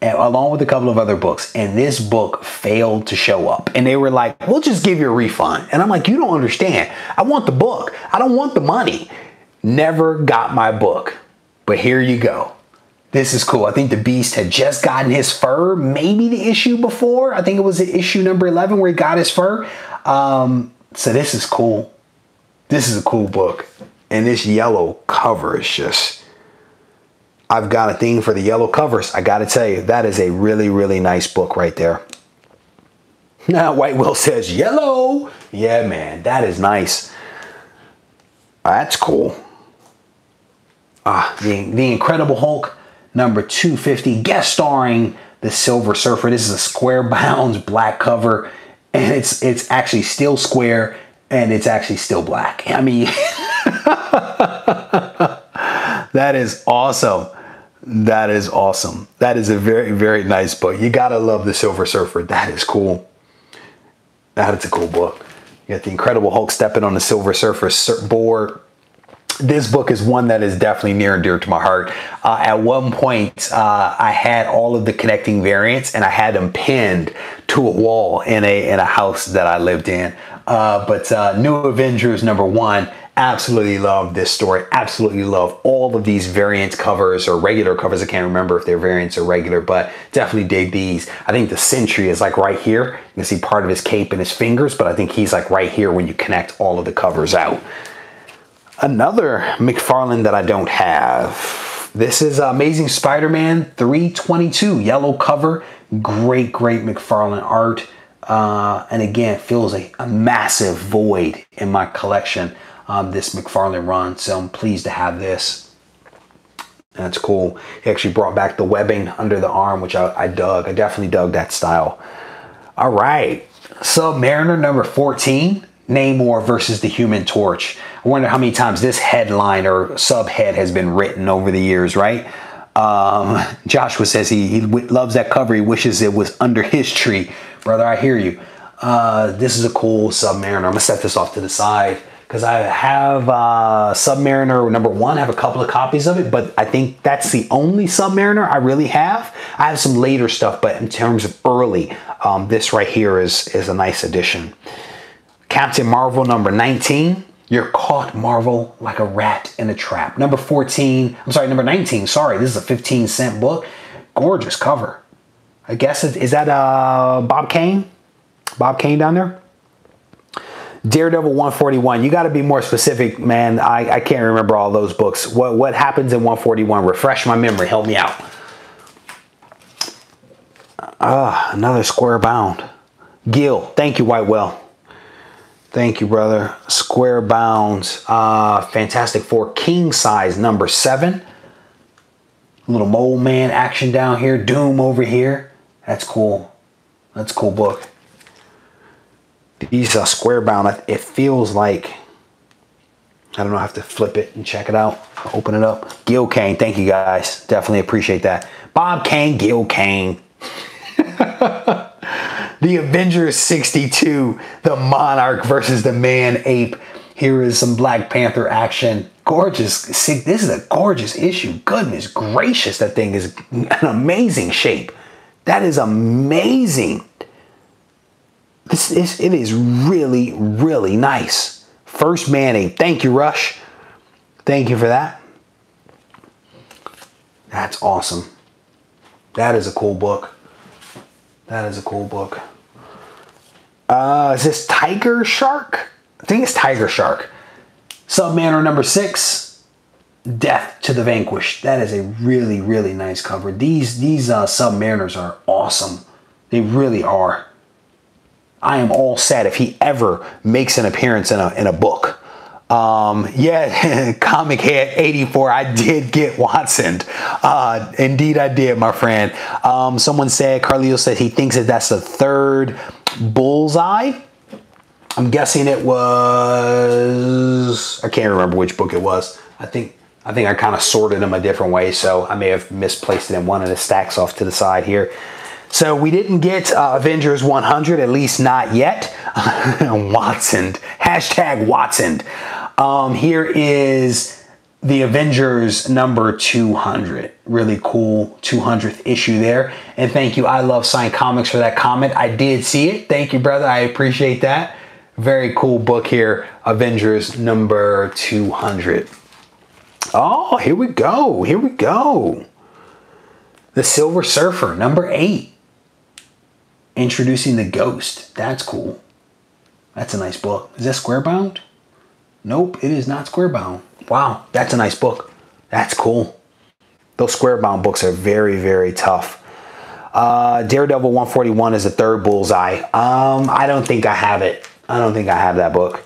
along with a couple of other books, and this book failed to show up. And they were like, we'll just give you a refund. And I'm like, you don't understand. I want the book. I don't want the money. Never got my book, but here you go. This is cool. I think the Beast had just gotten his fur, maybe the issue before. I think it was issue number 11 where he got his fur. So this is cool. This is a cool book. And this yellow cover is just, I've got a thing for the yellow covers. I got to tell you, that is a really, really nice book right there. Now, White Will says yellow. Yeah, man, that is nice. That's cool. The Incredible Hulk, number 250, guest starring the Silver Surfer. This is a square bound black cover, and it's actually still square, and it's actually still black. I mean, that is awesome. That is awesome. That is a very, very nice book. You gotta love the Silver Surfer. That is cool. That is a cool book. You got the Incredible Hulk stepping on the Silver Surfer board. This book is one that is definitely near and dear to my heart. At one point, I had all of the connecting variants, and I had them pinned to a wall in a house that I lived in. But New Avengers number 1, absolutely love this story. Absolutely love all of these variant covers or regular covers. I can't remember if they're variants or regular, but definitely dig these. I think the Sentry is like right here. You can see part of his cape and his fingers, but I think he's like right here when you connect all of the covers out. Another McFarlane that I don't have. This is Amazing Spider-Man 322, yellow cover. Great, great McFarlane art. And again, fills a massive void in my collection, this McFarlane run. So I'm pleased to have this. That's cool. He actually brought back the webbing under the arm, which I dug. I definitely dug that style. All right. Submariner number 14, Namor versus the Human Torch. I wonder how many times this headline or subhead has been written over the years, right? Joshua says he loves that cover. He wishes it was under his tree. Brother, I hear you. This is a cool Submariner. I'm going to set this off to the side because I have Submariner number 1. I have a couple of copies of it, but I think that's the only Submariner I really have. I have some later stuff, but in terms of early, this right here is a nice addition. Captain Marvel number 19. You're caught, Marvel, like a rat in a trap. Number 14, I'm sorry, number 19, sorry, this is a 15-cent book. Gorgeous cover. I guess is that Bob Kane? Bob Kane down there? Daredevil 141. You got to be more specific, man. I can't remember all those books. What happens in 141? Refresh my memory. Help me out. Another square bound. Gil. Thank you, Whitewell. Thank you, brother. Square bounds. Fantastic Four king size number 7. Little mole man action down here. Doom over here. That's cool. That's a cool book. These square bound. It feels like, I don't know, I have to flip it and check it out. Open it up. Gil Kane. Thank you, guys. Definitely appreciate that. Bob Kane, Gil Kane. The Avengers 62, the Monarch versus the Man-Ape. Here is some Black Panther action. Gorgeous. See, this is a gorgeous issue. Goodness gracious, that thing is an amazing shape. That is amazing. It is really, really nice. First Man-Ape. Thank you, Rush. Thank you for that. That's awesome. That is a cool book. That is a cool book. Is this Tiger Shark? I think it's Tiger Shark. Submariner number 6, Death to the Vanquished. That is a really, really nice cover. These Submariners are awesome. They really are. I am all set if he ever makes an appearance in a book. Yeah, Comic Head 84, I did get Watson. Indeed I did, my friend. Someone said, Carlito said he thinks that's the 3rd Bullseye. I'm guessing it was, I can't remember which book it was. I think I kind of sorted them a different way, so I may have misplaced it in one of the stacks off to the side here. So we didn't get Avengers 100, at least not yet. Watson. Hashtag Watson. Here is the Avengers number 200. Really cool 200th issue there. And thank you, I Love Signed Comics, for that comment. I did see it. Thank you, brother. I appreciate that. Very cool book here. Avengers number 200. Oh, here we go. Here we go. The Silver Surfer, number 8. Introducing the Ghost. That's cool. That's a nice book. Is that square bound? Nope, it is not square bound. Wow, that's a nice book. That's cool. Those square bound books are very, very tough. Daredevil 141 is the 3rd Bullseye. I don't think I have it. I don't think I have that book.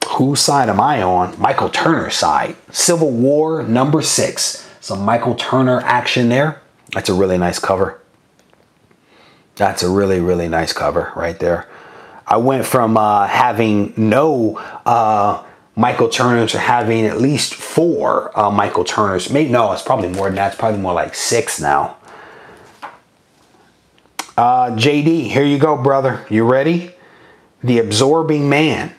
Whose side am I on? Michael Turner's side. Civil War number 6. Some Michael Turner action there. That's a really nice cover. That's a really, really nice cover right there. I went from having no Michael Turners to having at least 4 Michael Turners. Maybe, no, it's probably more than that. It's probably more like 6 now. JD, here you go, brother. You ready? The Absorbing Man.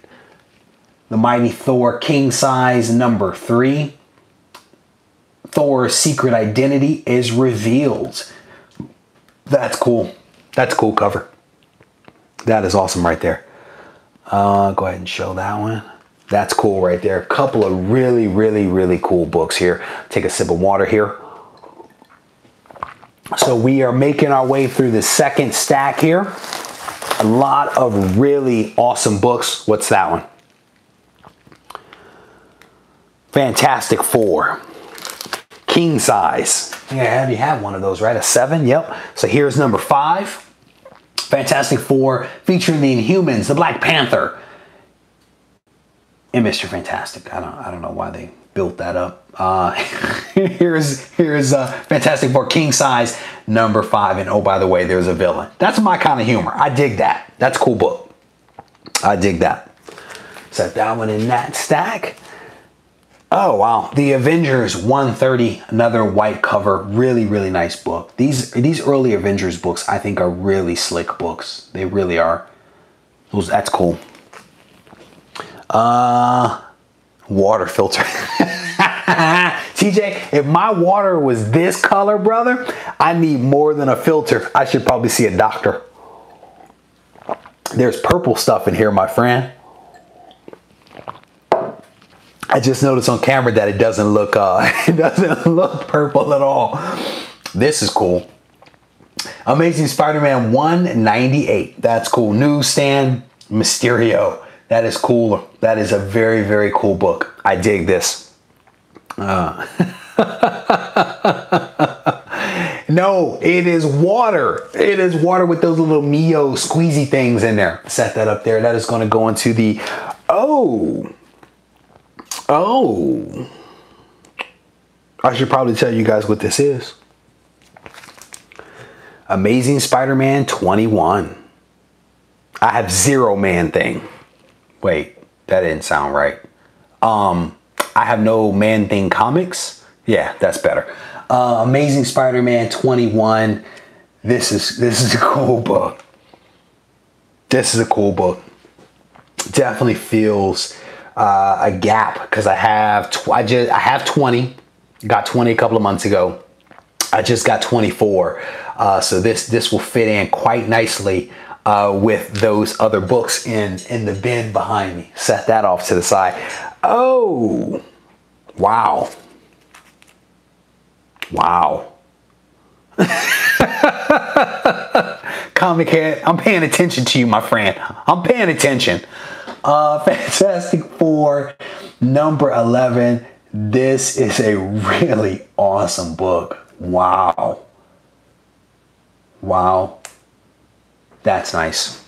The Mighty Thor king size number 3. Thor's secret identity is revealed. That's cool. That's a cool cover. That is awesome right there. Go ahead and show that one. That's cool right there. A couple of really, really, really cool books here. Take a sip of water here. So we are making our way through the 2nd stack here. A lot of really awesome books. What's that one? Fantastic Four. King size. I think I already have one of those, right? A 7, yep. So here's number 5. Fantastic Four featuring the Inhumans, the Black Panther. and Mr. Fantastic. I don't know why they built that up. Here's Fantastic Four king size number 5, and oh, by the way, there's a villain. That's my kind of humor. I dig that. That's a cool book. I dig that. Set that one in that stack. Oh wow, The Avengers 130, another white cover, really nice book. These early Avengers books I think are really slick books. They really are. That's cool. Water filter. TJ, if my water was this color, brother, I need more than a filter. I should probably see a doctor. There's purple stuff in here, my friend. I just noticed on camera that it doesn't look purple at all. This is cool. Amazing Spider-Man 198. That's cool. Newsstand Mysterio. That is cool. That is a very cool book. I dig this. No, it is water. It is water with those little Mio squeezy things in there. Set that up there. That is going to go into the I should probably tell you guys what this is. Amazing Spider-Man 21. I have zero man thing. Wait, that didn't sound right. I have no man thing comics. Yeah, that's better. Amazing Spider-Man 21. This is a cool book. This is a cool book. Definitely feels a gap because I have 20. Got 20 a couple of months ago. I just got 24. So this will fit in quite nicely with those other books in the bin behind me. Set that off to the side. Oh, wow. Wow. Comic head, I'm paying attention to you, my friend. I'm paying attention. Fantastic Four, number 11. This is a really awesome book. Wow. Wow. That's nice.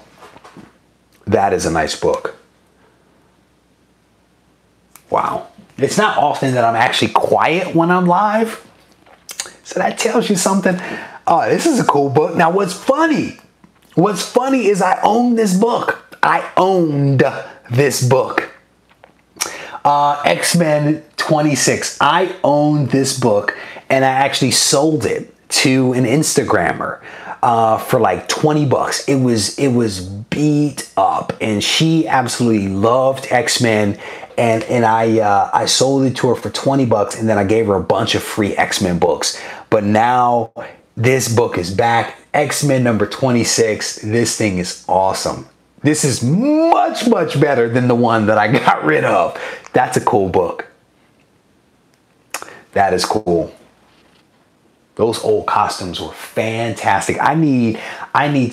That is a nice book. Wow. It's not often that I'm actually quiet when I'm live. So that tells you something. Oh, this is a cool book. Now, what's funny is I own this book. I owned this book. X-Men 26. I owned this book and I actually sold it to an Instagrammer for like 20 bucks. It was beat up and she absolutely loved X-Men. And I sold it to her for 20 bucks and then I gave her a bunch of free X-Men books. But now this book is back. X-Men number 26. This thing is awesome. This is much better than the one that I got rid of. That's a cool book. That is cool. Those old costumes were fantastic. I need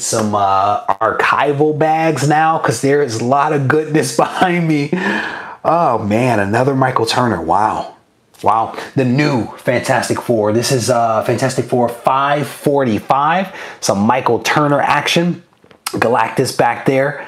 some archival bags now because there is a lot of goodness behind me. Oh man, another Michael Turner. Wow. Wow. The new Fantastic Four. This is Fantastic Four 545. Some Michael Turner action. Galactus back there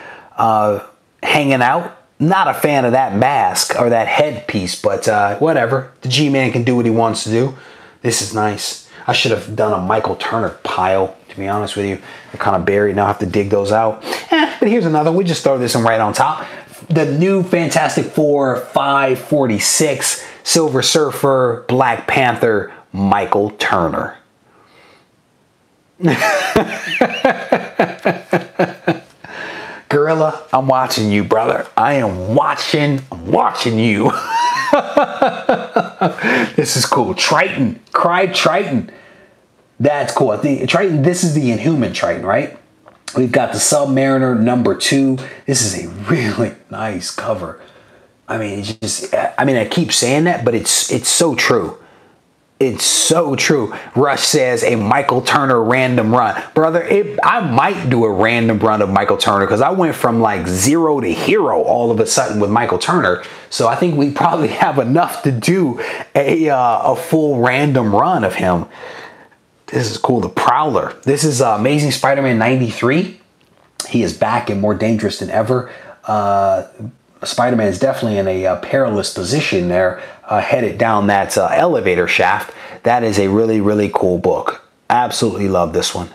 hanging out. Not a fan of that mask or that headpiece, but whatever. The G-Man can do what he wants to do. This is nice. I should have done a Michael Turner pile, to be honest with you. They're kind of buried. Now I have to dig those out. But here's another. We just throw this one right on top. The new Fantastic Four 546. Silver Surfer, Black Panther, Michael Turner. Gorilla, I'm watching you, brother. I'm watching you. This is cool. Triton, Cry Triton. That's cool. I think Triton, this is the Inhuman Triton, right? We've got the Submariner number 2. This is a really nice cover. I mean, it's just, I keep saying that, but it's so true. It's so true. Rush says a Michael Turner random run. Brother, I might do a random run of Michael Turner because I went from like 0 to hero all of a sudden with Michael Turner. So I think we probably have enough to do a full random run of him. This is cool. The Prowler. This is Amazing Spider-Man 93. He is back and more dangerous than ever. Spider-Man is definitely in a perilous position there, headed down that elevator shaft. That is a really, really cool book. Absolutely love this one.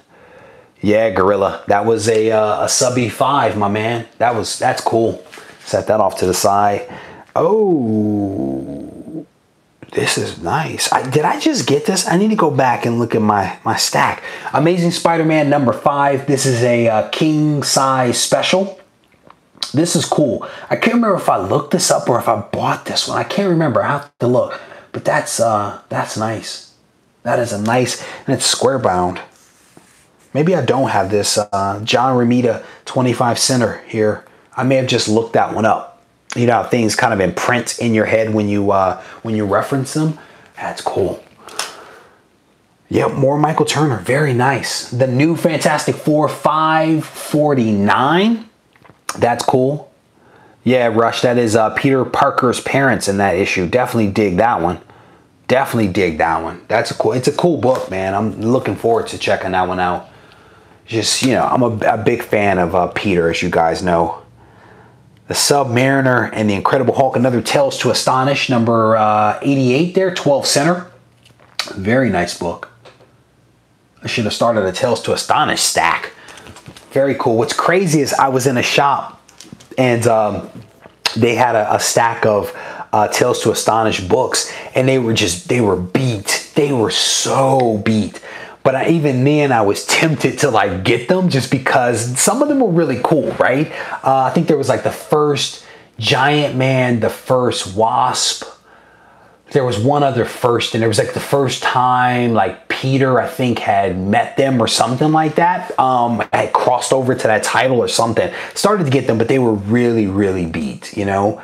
Yeah, Gorilla. That was a sub E5, my man. That's cool. Set that off to the side. Oh, this is nice. Did I just get this? I need to go back and look at my stack. Amazing Spider-Man number 5. This is a king size special. This is cool. I can't remember if I looked this up or if I bought this one. I can't remember. I have to look. But that's nice. That is a nice, and it's square bound. Maybe I don't have this John Romita 25 center here. I may have just looked that one up. You know how things kind of imprint in your head when you reference them? That's cool. Yep, more Michael Turner. Very nice. The new Fantastic Four 549. That's cool. Yeah, Rush, that is Peter Parker's parents in that issue. Definitely dig that one. Definitely dig that one. It's a cool book, man. I'm looking forward to checking that one out. Just, you know, I'm a big fan of Peter, as you guys know. The Submariner and the Incredible Hulk, another Tales to Astonish, number 88 there, 12 center. Very nice book. I should have started a Tales to Astonish stack. Very cool. What's crazy is I was in a shop and they had a stack of Tales to Astonish books, and they were beat. They were so beat. But even then, I was tempted to like get them just because some of them were really cool, right? I think there was like the first Giant Man, the first Wasp. There was one other first, and there was like the first time like Peter, I think, had met them or something like that. I had crossed over to that title or something. Started to get them, but they were really, really beat, you know.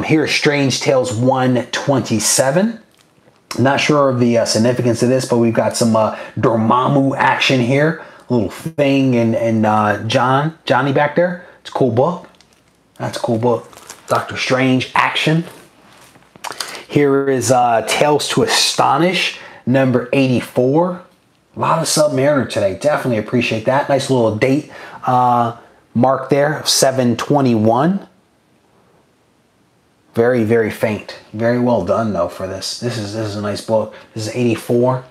Here's Strange Tales 127. Not sure of the significance of this, but we've got some Dormammu action here. A little Thing and Johnny back there. It's a cool book. That's a cool book. Doctor Strange action. Here is Tales to Astonish, number 84. A lot of Submariner today. Definitely appreciate that. Nice little date mark there, 7/21. Very, very faint. Very well done though for this. This is a nice book. This is 84.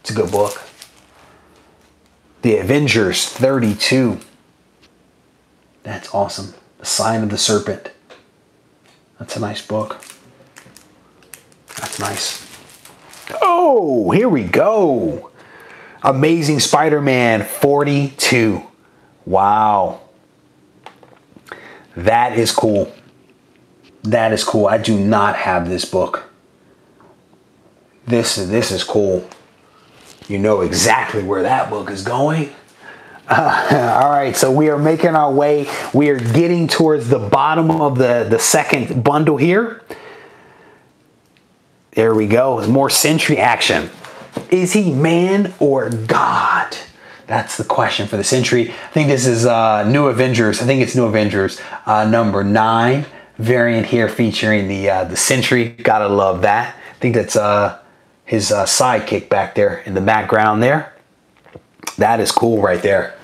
It's a good book. The Avengers 32. That's awesome. The Sign of the Serpent. That's a nice book. That's nice. Oh, here we go. Amazing Spider-Man 42. Wow. That is cool. That is cool. I do not have this book. This is cool. You know exactly where that book is going. All right, so we are making our way. We are getting towards the bottom of the second bundle here. There we go. More Sentry action. Is he man or God? That's the question for the Sentry. I think this is New Avengers. I think it's New Avengers number 9 variant here featuring the Sentry. Gotta love that. I think that's his sidekick back there in the background there. That is cool right there.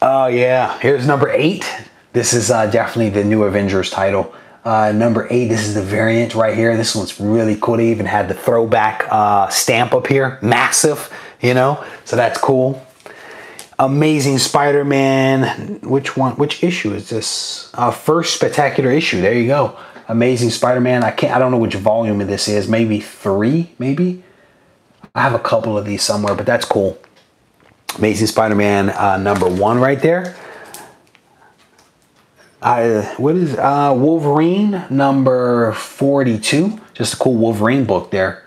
Oh yeah, here's number 8. This is definitely the New Avengers title. Number 8, this is the variant right here. This one's really cool. They even had the throwback stamp up here. Massive, you know, so that's cool. Amazing Spider-Man. Which one? Which issue is this? First spectacular issue. There you go. Amazing Spider-Man. I don't know which volume this is. Maybe 3, maybe? I have a couple of these somewhere, but that's cool. Amazing Spider-Man number 1 right there. What is Wolverine number 42? Just a cool Wolverine book there.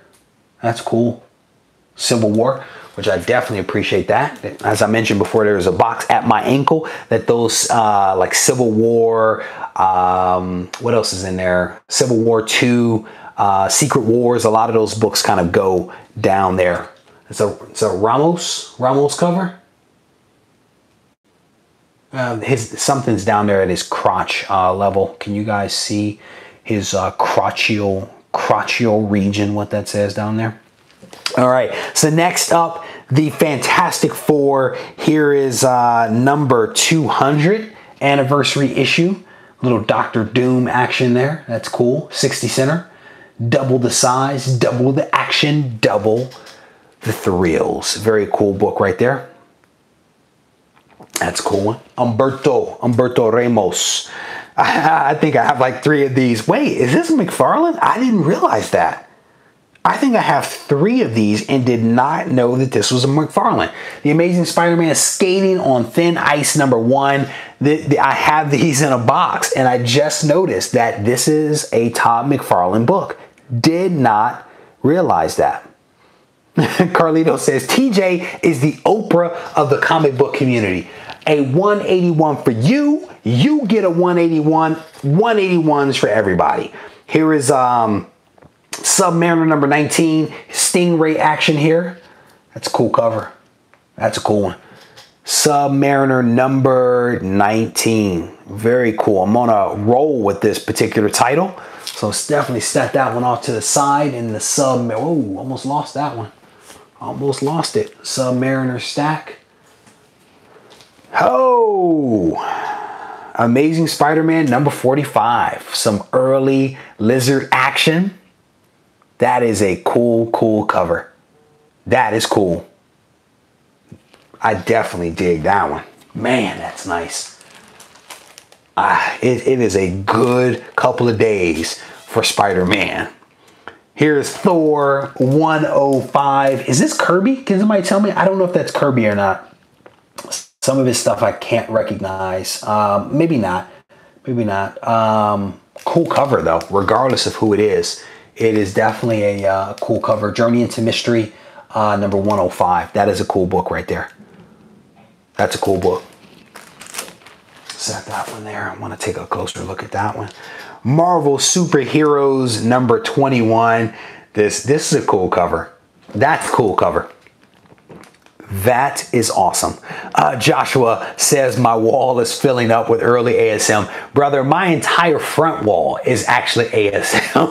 That's cool. Civil War, which I definitely appreciate that. As I mentioned before, there was a box at my ankle that those like Civil War, what else is in there? Civil War 2, Secret Wars, a lot of those books kind of go down there. It's a Ramos cover. Something's down there at his crotch level. Can you guys see his crotchial region, what that says down there? All right, so next up, the Fantastic Four. Here is number 200 anniversary issue. Little Doctor Doom action there. That's cool. 60 center. Double the size, double the action, double the thrills. Very cool book right there. That's a cool one. Humberto Ramos. I think I have like 3 of these. Wait, is this McFarlane? I didn't realize that. I think I have 3 of these and did not know that this was a McFarlane. The Amazing Spider-Man Skating on Thin Ice #1. I have these in a box and I just noticed that this is a Todd McFarlane book. Did not realize that. Carlito says, TJ is the Oprah of the comic book community. A 181 for you. You get a 181. 181s for everybody. Here is Submariner number 19. Stingray action here. That's a cool cover. That's a cool one. Submariner number 19. Very cool. I'm on a roll with this particular title. So let's definitely set that one off to the side. In the Submariner. Oh, almost lost that one. Almost lost it. Submariner stack. Oh, Amazing Spider-Man number 45. Some early Lizard action. That is a cool, cool cover. That is cool. I definitely dig that one. Man, that's nice. It is a good couple of days for Spider-Man. Here's Thor 105. Is this Kirby? Can somebody tell me? I don't know if that's Kirby or not. Some of his stuff I can't recognize. Maybe not. Maybe not. Cool cover though, regardless of who it is. It is definitely a cool cover. Journey into Mystery, number 105. That is a cool book right there. That's a cool book. Set that one there. I want to take a closer look at that one. Marvel Superheroes number 21. This is a cool cover. That's a cool cover. That is awesome. Joshua says my wall is filling up with early ASM. Brother, my entire front wall is actually ASM.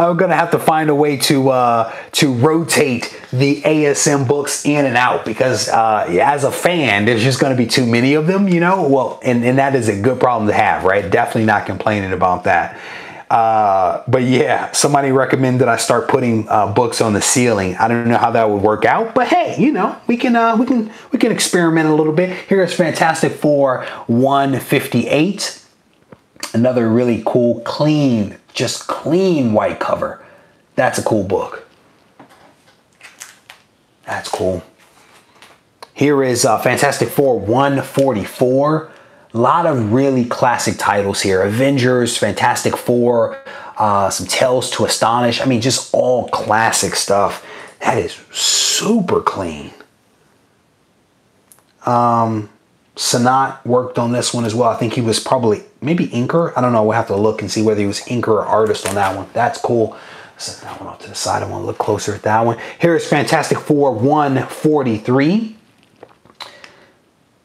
I'm gonna have to find a way to rotate the ASM books in and out because as a fan, there's just gonna be too many of them, you know. Well, and that is a good problem to have, right? Definitely not complaining about that. But yeah, somebody recommended I start putting books on the ceiling. I don't know how that would work out, but hey, you know, we can experiment a little bit. Here's Fantastic Four 158. Another really cool, clean, just clean white cover. That's a cool book. That's cool. Here is Fantastic Four 144. A lot of really classic titles here. Avengers, Fantastic Four, some Tales to Astonish. I mean, just all classic stuff. That is super clean. Sanat worked on this one as well. I think he was probably, maybe inker. I don't know. We'll have to look and see whether he was inker or artist on that one. That's cool. Set that one off to the side. I want to look closer at that one. Here's Fantastic Four 143.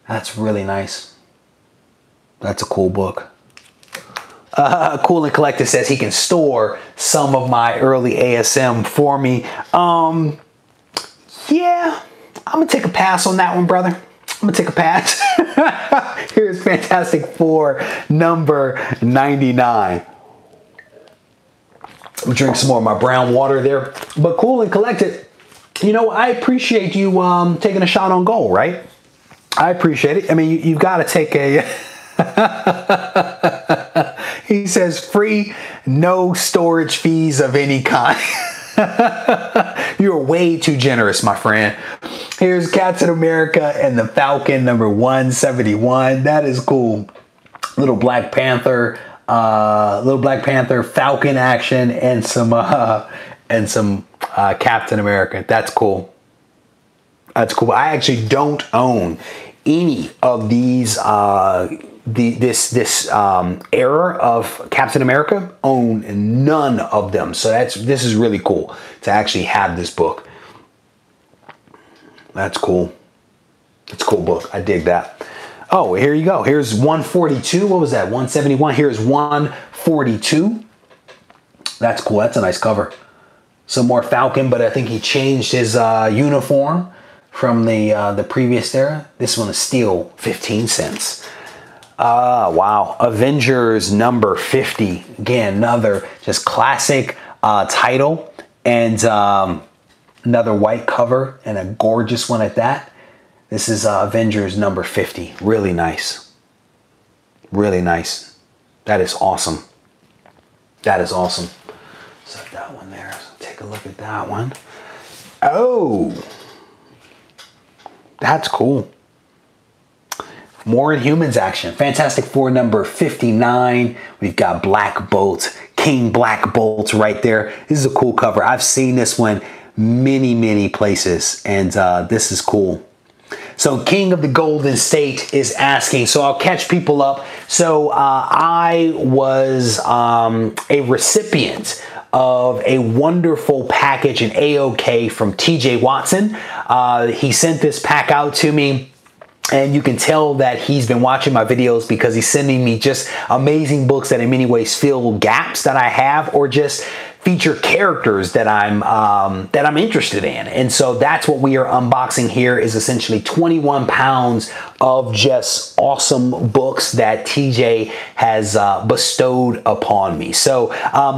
That's really nice. That's a cool book. Cool and Collected says he can store some of my early ASM for me. Yeah, I'm going to take a pass on that one, brother. I'm going to take a pass. Here's Fantastic Four number 99. I'm drink some more of my brown water there. But Cool and Collected, you know, I appreciate you taking a shot on goal, right? I appreciate it. I mean, you've got to take a... He says free, no storage fees of any kind. You're way too generous, my friend. Here's Captain America and the Falcon number 171. That is cool. Little Black Panther Falcon action and some Captain America. That's cool. That's cool. I actually don't own any of these this era of Captain America. Own none of them. So this is really cool to actually have this book. That's cool. It's a cool book. I dig that. Oh, here you go. Here's 142. What was that? 171. Here's 142. That's cool. That's a nice cover. Some more Falcon, but I think he changed his uniform from the previous era. This one is still 15 cents. Wow. Avengers number 50. Again, another just classic title. And another white cover and a gorgeous one at that. This is Avengers number 50. Really nice. Really nice. That is awesome. That is awesome. Set that one there. Take a look at that one. Oh, that's cool. More Inhumans action. Fantastic Four number 59. We've got Black Bolt, King Black Bolt right there. This is a cool cover. I've seen this one many places, and this is cool. So King of the Golden State is asking, so I'll catch people up. So I was a recipient of a wonderful package in AOK from TJ Watson. He sent this pack out to me. And you can tell that he's been watching my videos because he's sending me just amazing books that in many ways fill gaps that I have or just feature characters that I'm interested in. And so that's what we are unboxing here, is essentially 21 pounds of just awesome books that TJ has bestowed upon me. So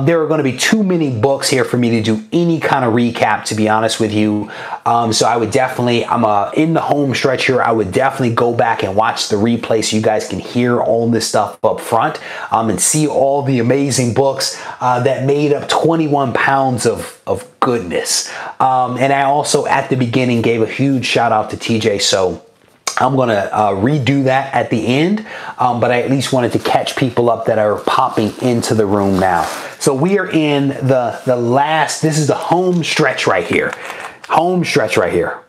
there are going to be too many books here for me to do any kind of recap, to be honest with you. So I would definitely, I'm in the home stretch here. I would definitely go back and watch the replay so you guys can hear all this stuff up front and see all the amazing books that made up 21 pounds of goodness. And I also at the beginning gave a huge shout out to TJ. So I'm going to redo that at the end, but I at least wanted to catch people up that are popping into the room now. So we are in the last, this is the home stretch right here. Home stretch right here.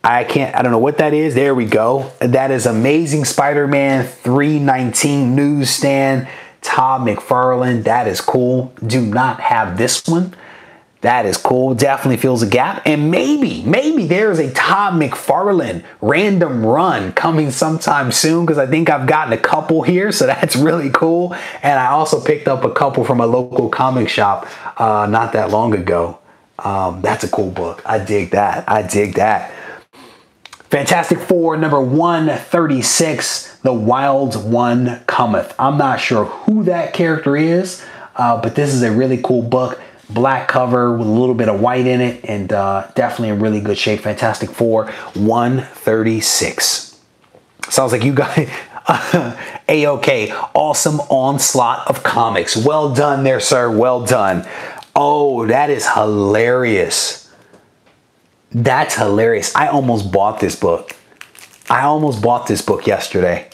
I don't know what that is. There we go. That is Amazing Spider-Man 319 newsstand, Todd McFarlane. That is cool. Do not have this one. That is cool. Definitely fills a gap. And maybe there's a Todd McFarlane random run coming sometime soon, because I think I've gotten a couple here. So that's really cool. And I also picked up a couple from a local comic shop not that long ago. That's a cool book. I dig that. I dig that. Fantastic Four number 136, The Wild One Cometh. I'm not sure who that character is, but this is a really cool book. Black cover with a little bit of white in it, and definitely in really good shape. Fantastic Four 136. Sounds like you guys, AOK, awesome onslaught of comics. Well done there, sir. Well done. Oh, that is hilarious. That's hilarious. I almost bought this book. I almost bought this book yesterday.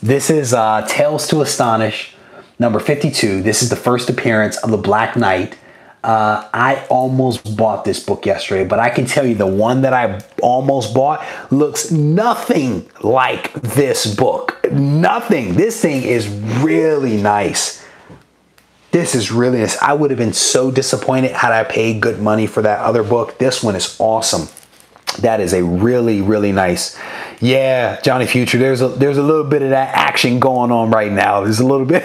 This is Tales to Astonish, number 52. This is the first appearance of the Black Knight. I almost bought this book yesterday, but I can tell you the one that I almost bought looks nothing like this book. Nothing. This thing is really nice. This is really nice. I would have been so disappointed had I paid good money for that other book. This one is awesome. That is a really nice. Yeah, Johnny Future, there's a little bit of that action going on right now. There's a little bit.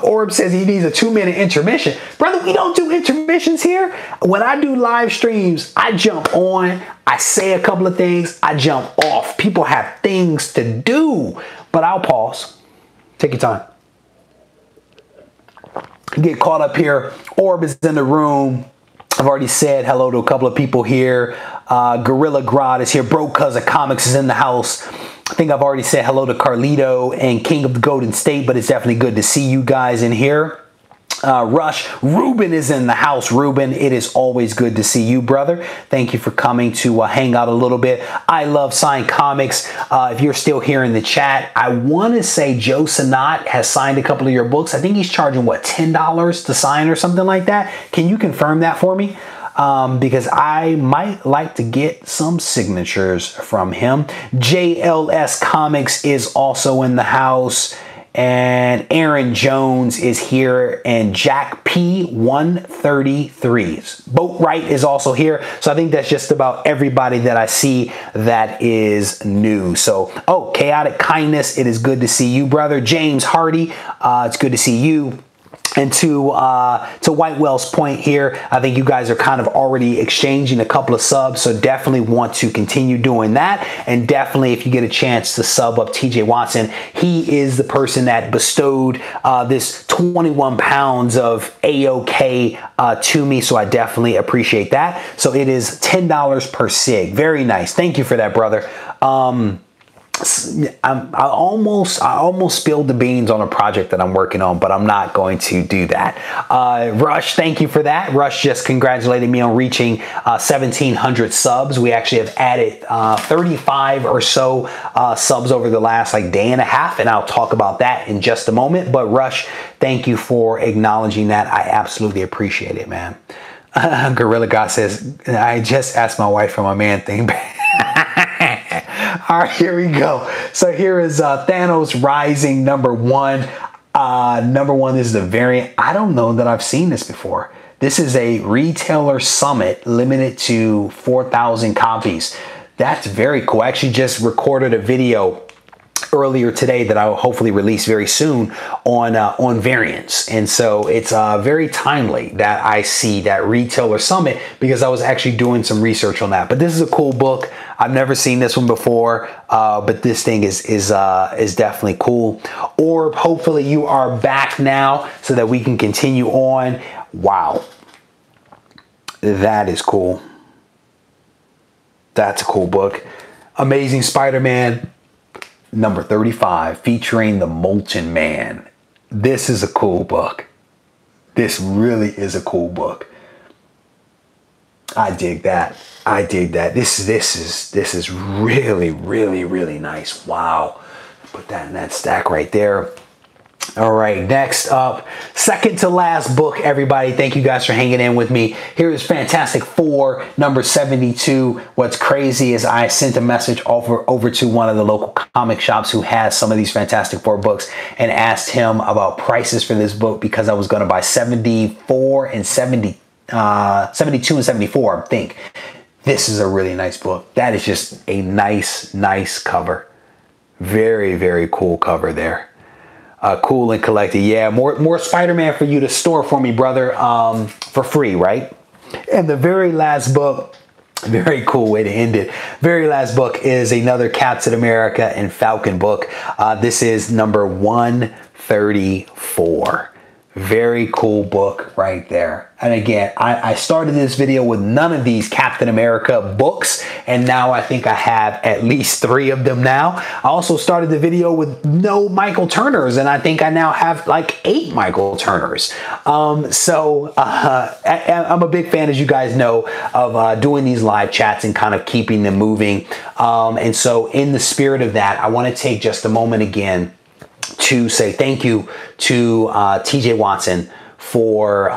Orb says he needs a 2-minute intermission. Brother, we don't do intermissions here. When I do live streams, I jump on, I say a couple of things, I jump off. People have things to do, but I'll pause. Take your time. Get caught up here. Orb is in the room. I've already said hello to a couple of people here. Gorilla Grodd is here. Bro Cousin Comics is in the house. I think I've already said hello to Carlito and King of the Golden State, but it's definitely good to see you guys in here. Rush, Ruben is in the house. Ruben, it is always good to see you, brother. Thank you for coming to hang out a little bit. I love signed comics. If you're still here in the chat, I want to say Joe Sanat has signed a couple of your books. I think he's charging, what, $10 to sign or something like that? Can you confirm that for me? Because I might like to get some signatures from him. JLS Comics is also in the house. And Aaron Jones is here, and Jack P 133s. Boatwright is also here. So I think that's just about everybody that I see that is new. So, oh, Chaotic Kindness, it is good to see you, brother. James Hardy, it's good to see you. And to White Whale's point here, I think you guys are kind of already exchanging a couple of subs, so definitely want to continue doing that. And definitely, if you get a chance to sub up TJ Watson, he is the person that bestowed this 21 pounds of AOK to me, so I definitely appreciate that. So it is $10 per sig. Very nice. Thank you for that, brother. I almost spilled the beans on a project that I'm working on, but I'm not going to do that. Rush, thank you for that. Rush just congratulated me on reaching 1,700 subs. We actually have added 35 or so subs over the last day and a half, and I'll talk about that in just a moment. But Rush, thank you for acknowledging that. I absolutely appreciate it, man. Gorilla God says, I just asked my wife for my man thing back. All right, here we go. So here is Thanos Rising number 1. Number 1 is the variant. I don't know that I've seen this before. This is a retailer summit limited to 4,000 copies. That's very cool. I actually just recorded a video earlier today that I will hopefully release very soon on variants. And so it's very timely that I see that retailer summit, because I was actually doing some research on that. But this is a cool book. I've never seen this one before, but this thing is definitely cool. Or hopefully you are back now so that we can continue on. Wow, that is cool. That's a cool book. Amazing Spider-Man number 35, featuring the Molten Man. This is a cool book. This really is a cool book. I dig that. I dig that. This is really, really, really nice. Wow. Put that in that stack right there. All right, next up, second to last book, everybody. Thank you guys for hanging in with me. Here is Fantastic Four, number 72. What's crazy is I sent a message over to one of the local comic shops who has some of these Fantastic Four books and asked him about prices for this book, because I was going to buy 74 and 72 and 74, I think. This is a really nice book. That is just a nice cover. Very, very cool cover there. Cool and collected. Yeah, more Spider-Man for you to store for me, brother, for free, right? And the very last book, very cool way to end it. Very last book is another Captain America and Falcon book. This is number 134. Very cool book right there. And again, I started this video with none of these Captain America books, and now I think I have at least 3 of them now. I also started the video with no Michael Turners, and I think I now have like 8 Michael Turners. I'm a big fan, as you guys know, of doing these live chats and kind of keeping them moving. And so in the spirit of that, I want to take just a moment again to say thank you to TJ Watson for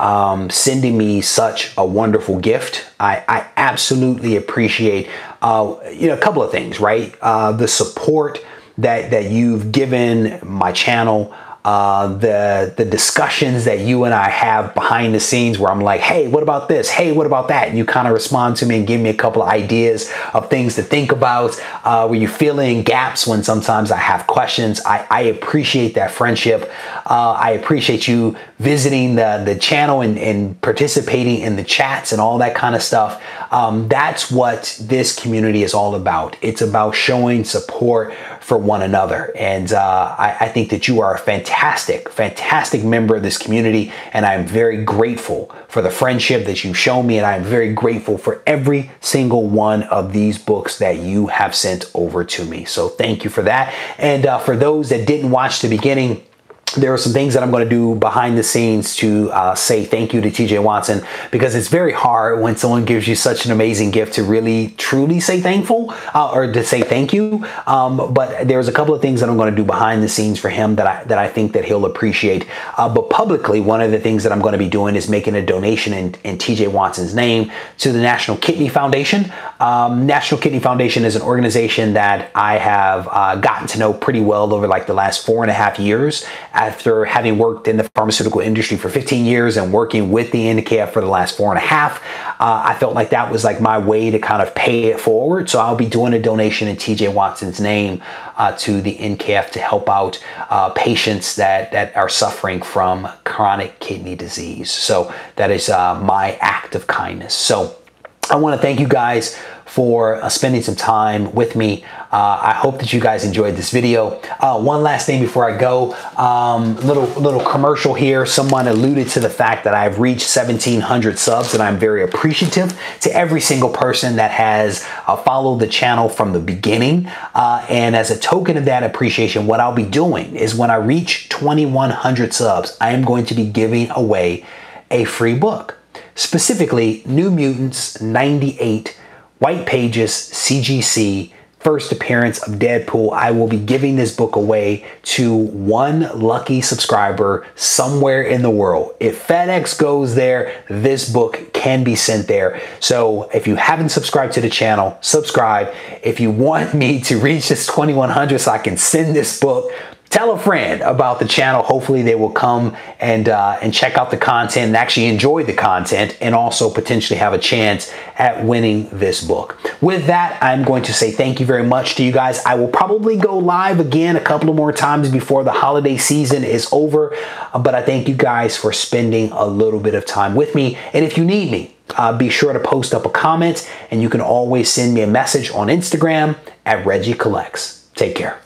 sending me such a wonderful gift. I absolutely appreciate a couple of things, right? The support that you've given my channel, the discussions that you and I have behind the scenes, where I'm like, hey, what about this? Hey, what about that? And you kind of respond to me and give me a couple of ideas of things to think about, where you fill in gaps when sometimes I have questions. I appreciate that friendship. I appreciate you visiting the channel and participating in the chats and all that kind of stuff. That's what this community is all about. It's about showing support for one another. And I think that you are a fantastic member of this community. And I'm very grateful for the friendship that you've shown me. And I'm very grateful for every single one of these books that you have sent over to me. So thank you for that. And for those that didn't watch the beginning, there are some things that I'm going to do behind the scenes to say thank you to TJ Watson, because it's very hard when someone gives you such an amazing gift to really truly say thankful or to say thank you. But there's a couple of things that I'm going to do behind the scenes for him that I think that he'll appreciate. But publicly, one of the things that I'm going to be doing is making a donation in TJ Watson's name to the National Kidney Foundation. National Kidney Foundation is an organization that I have gotten to know pretty well over like the last 4.5 years. after having worked in the pharmaceutical industry for 15 years and working with the NKF for the last 4.5, I felt like that was like my way to kind of pay it forward. So I'll be doing a donation in TJ Watson's name to the NKF to help out patients that are suffering from chronic kidney disease. So that is my act of kindness. So I want to thank you guys for spending some time with me. I hope that you guys enjoyed this video. One last thing before I go, little commercial here. Someone alluded to the fact that I've reached 1,700 subs, and I'm very appreciative to every single person that has followed the channel from the beginning. And as a token of that appreciation, what I'll be doing is when I reach 2,100 subs, I am going to be giving away a free book. Specifically, New Mutants 98, White Pages, CGC, first appearance of Deadpool. I will be giving this book away to one lucky subscriber somewhere in the world. If FedEx goes there, this book can be sent there. So if you haven't subscribed to the channel, subscribe. If you want me to reach this 2,100 so I can send this book, tell a friend about the channel. Hopefully they will come and check out the content and actually enjoy the content, and also potentially have a chance at winning this book. With that, I'm going to say thank you very much to you guys. I will probably go live again a couple of more times before the holiday season is over, but I thank you guys for spending a little bit of time with me. And if you need me, be sure to post up a comment, and you can always send me a message on Instagram at RegieCollects. Take care.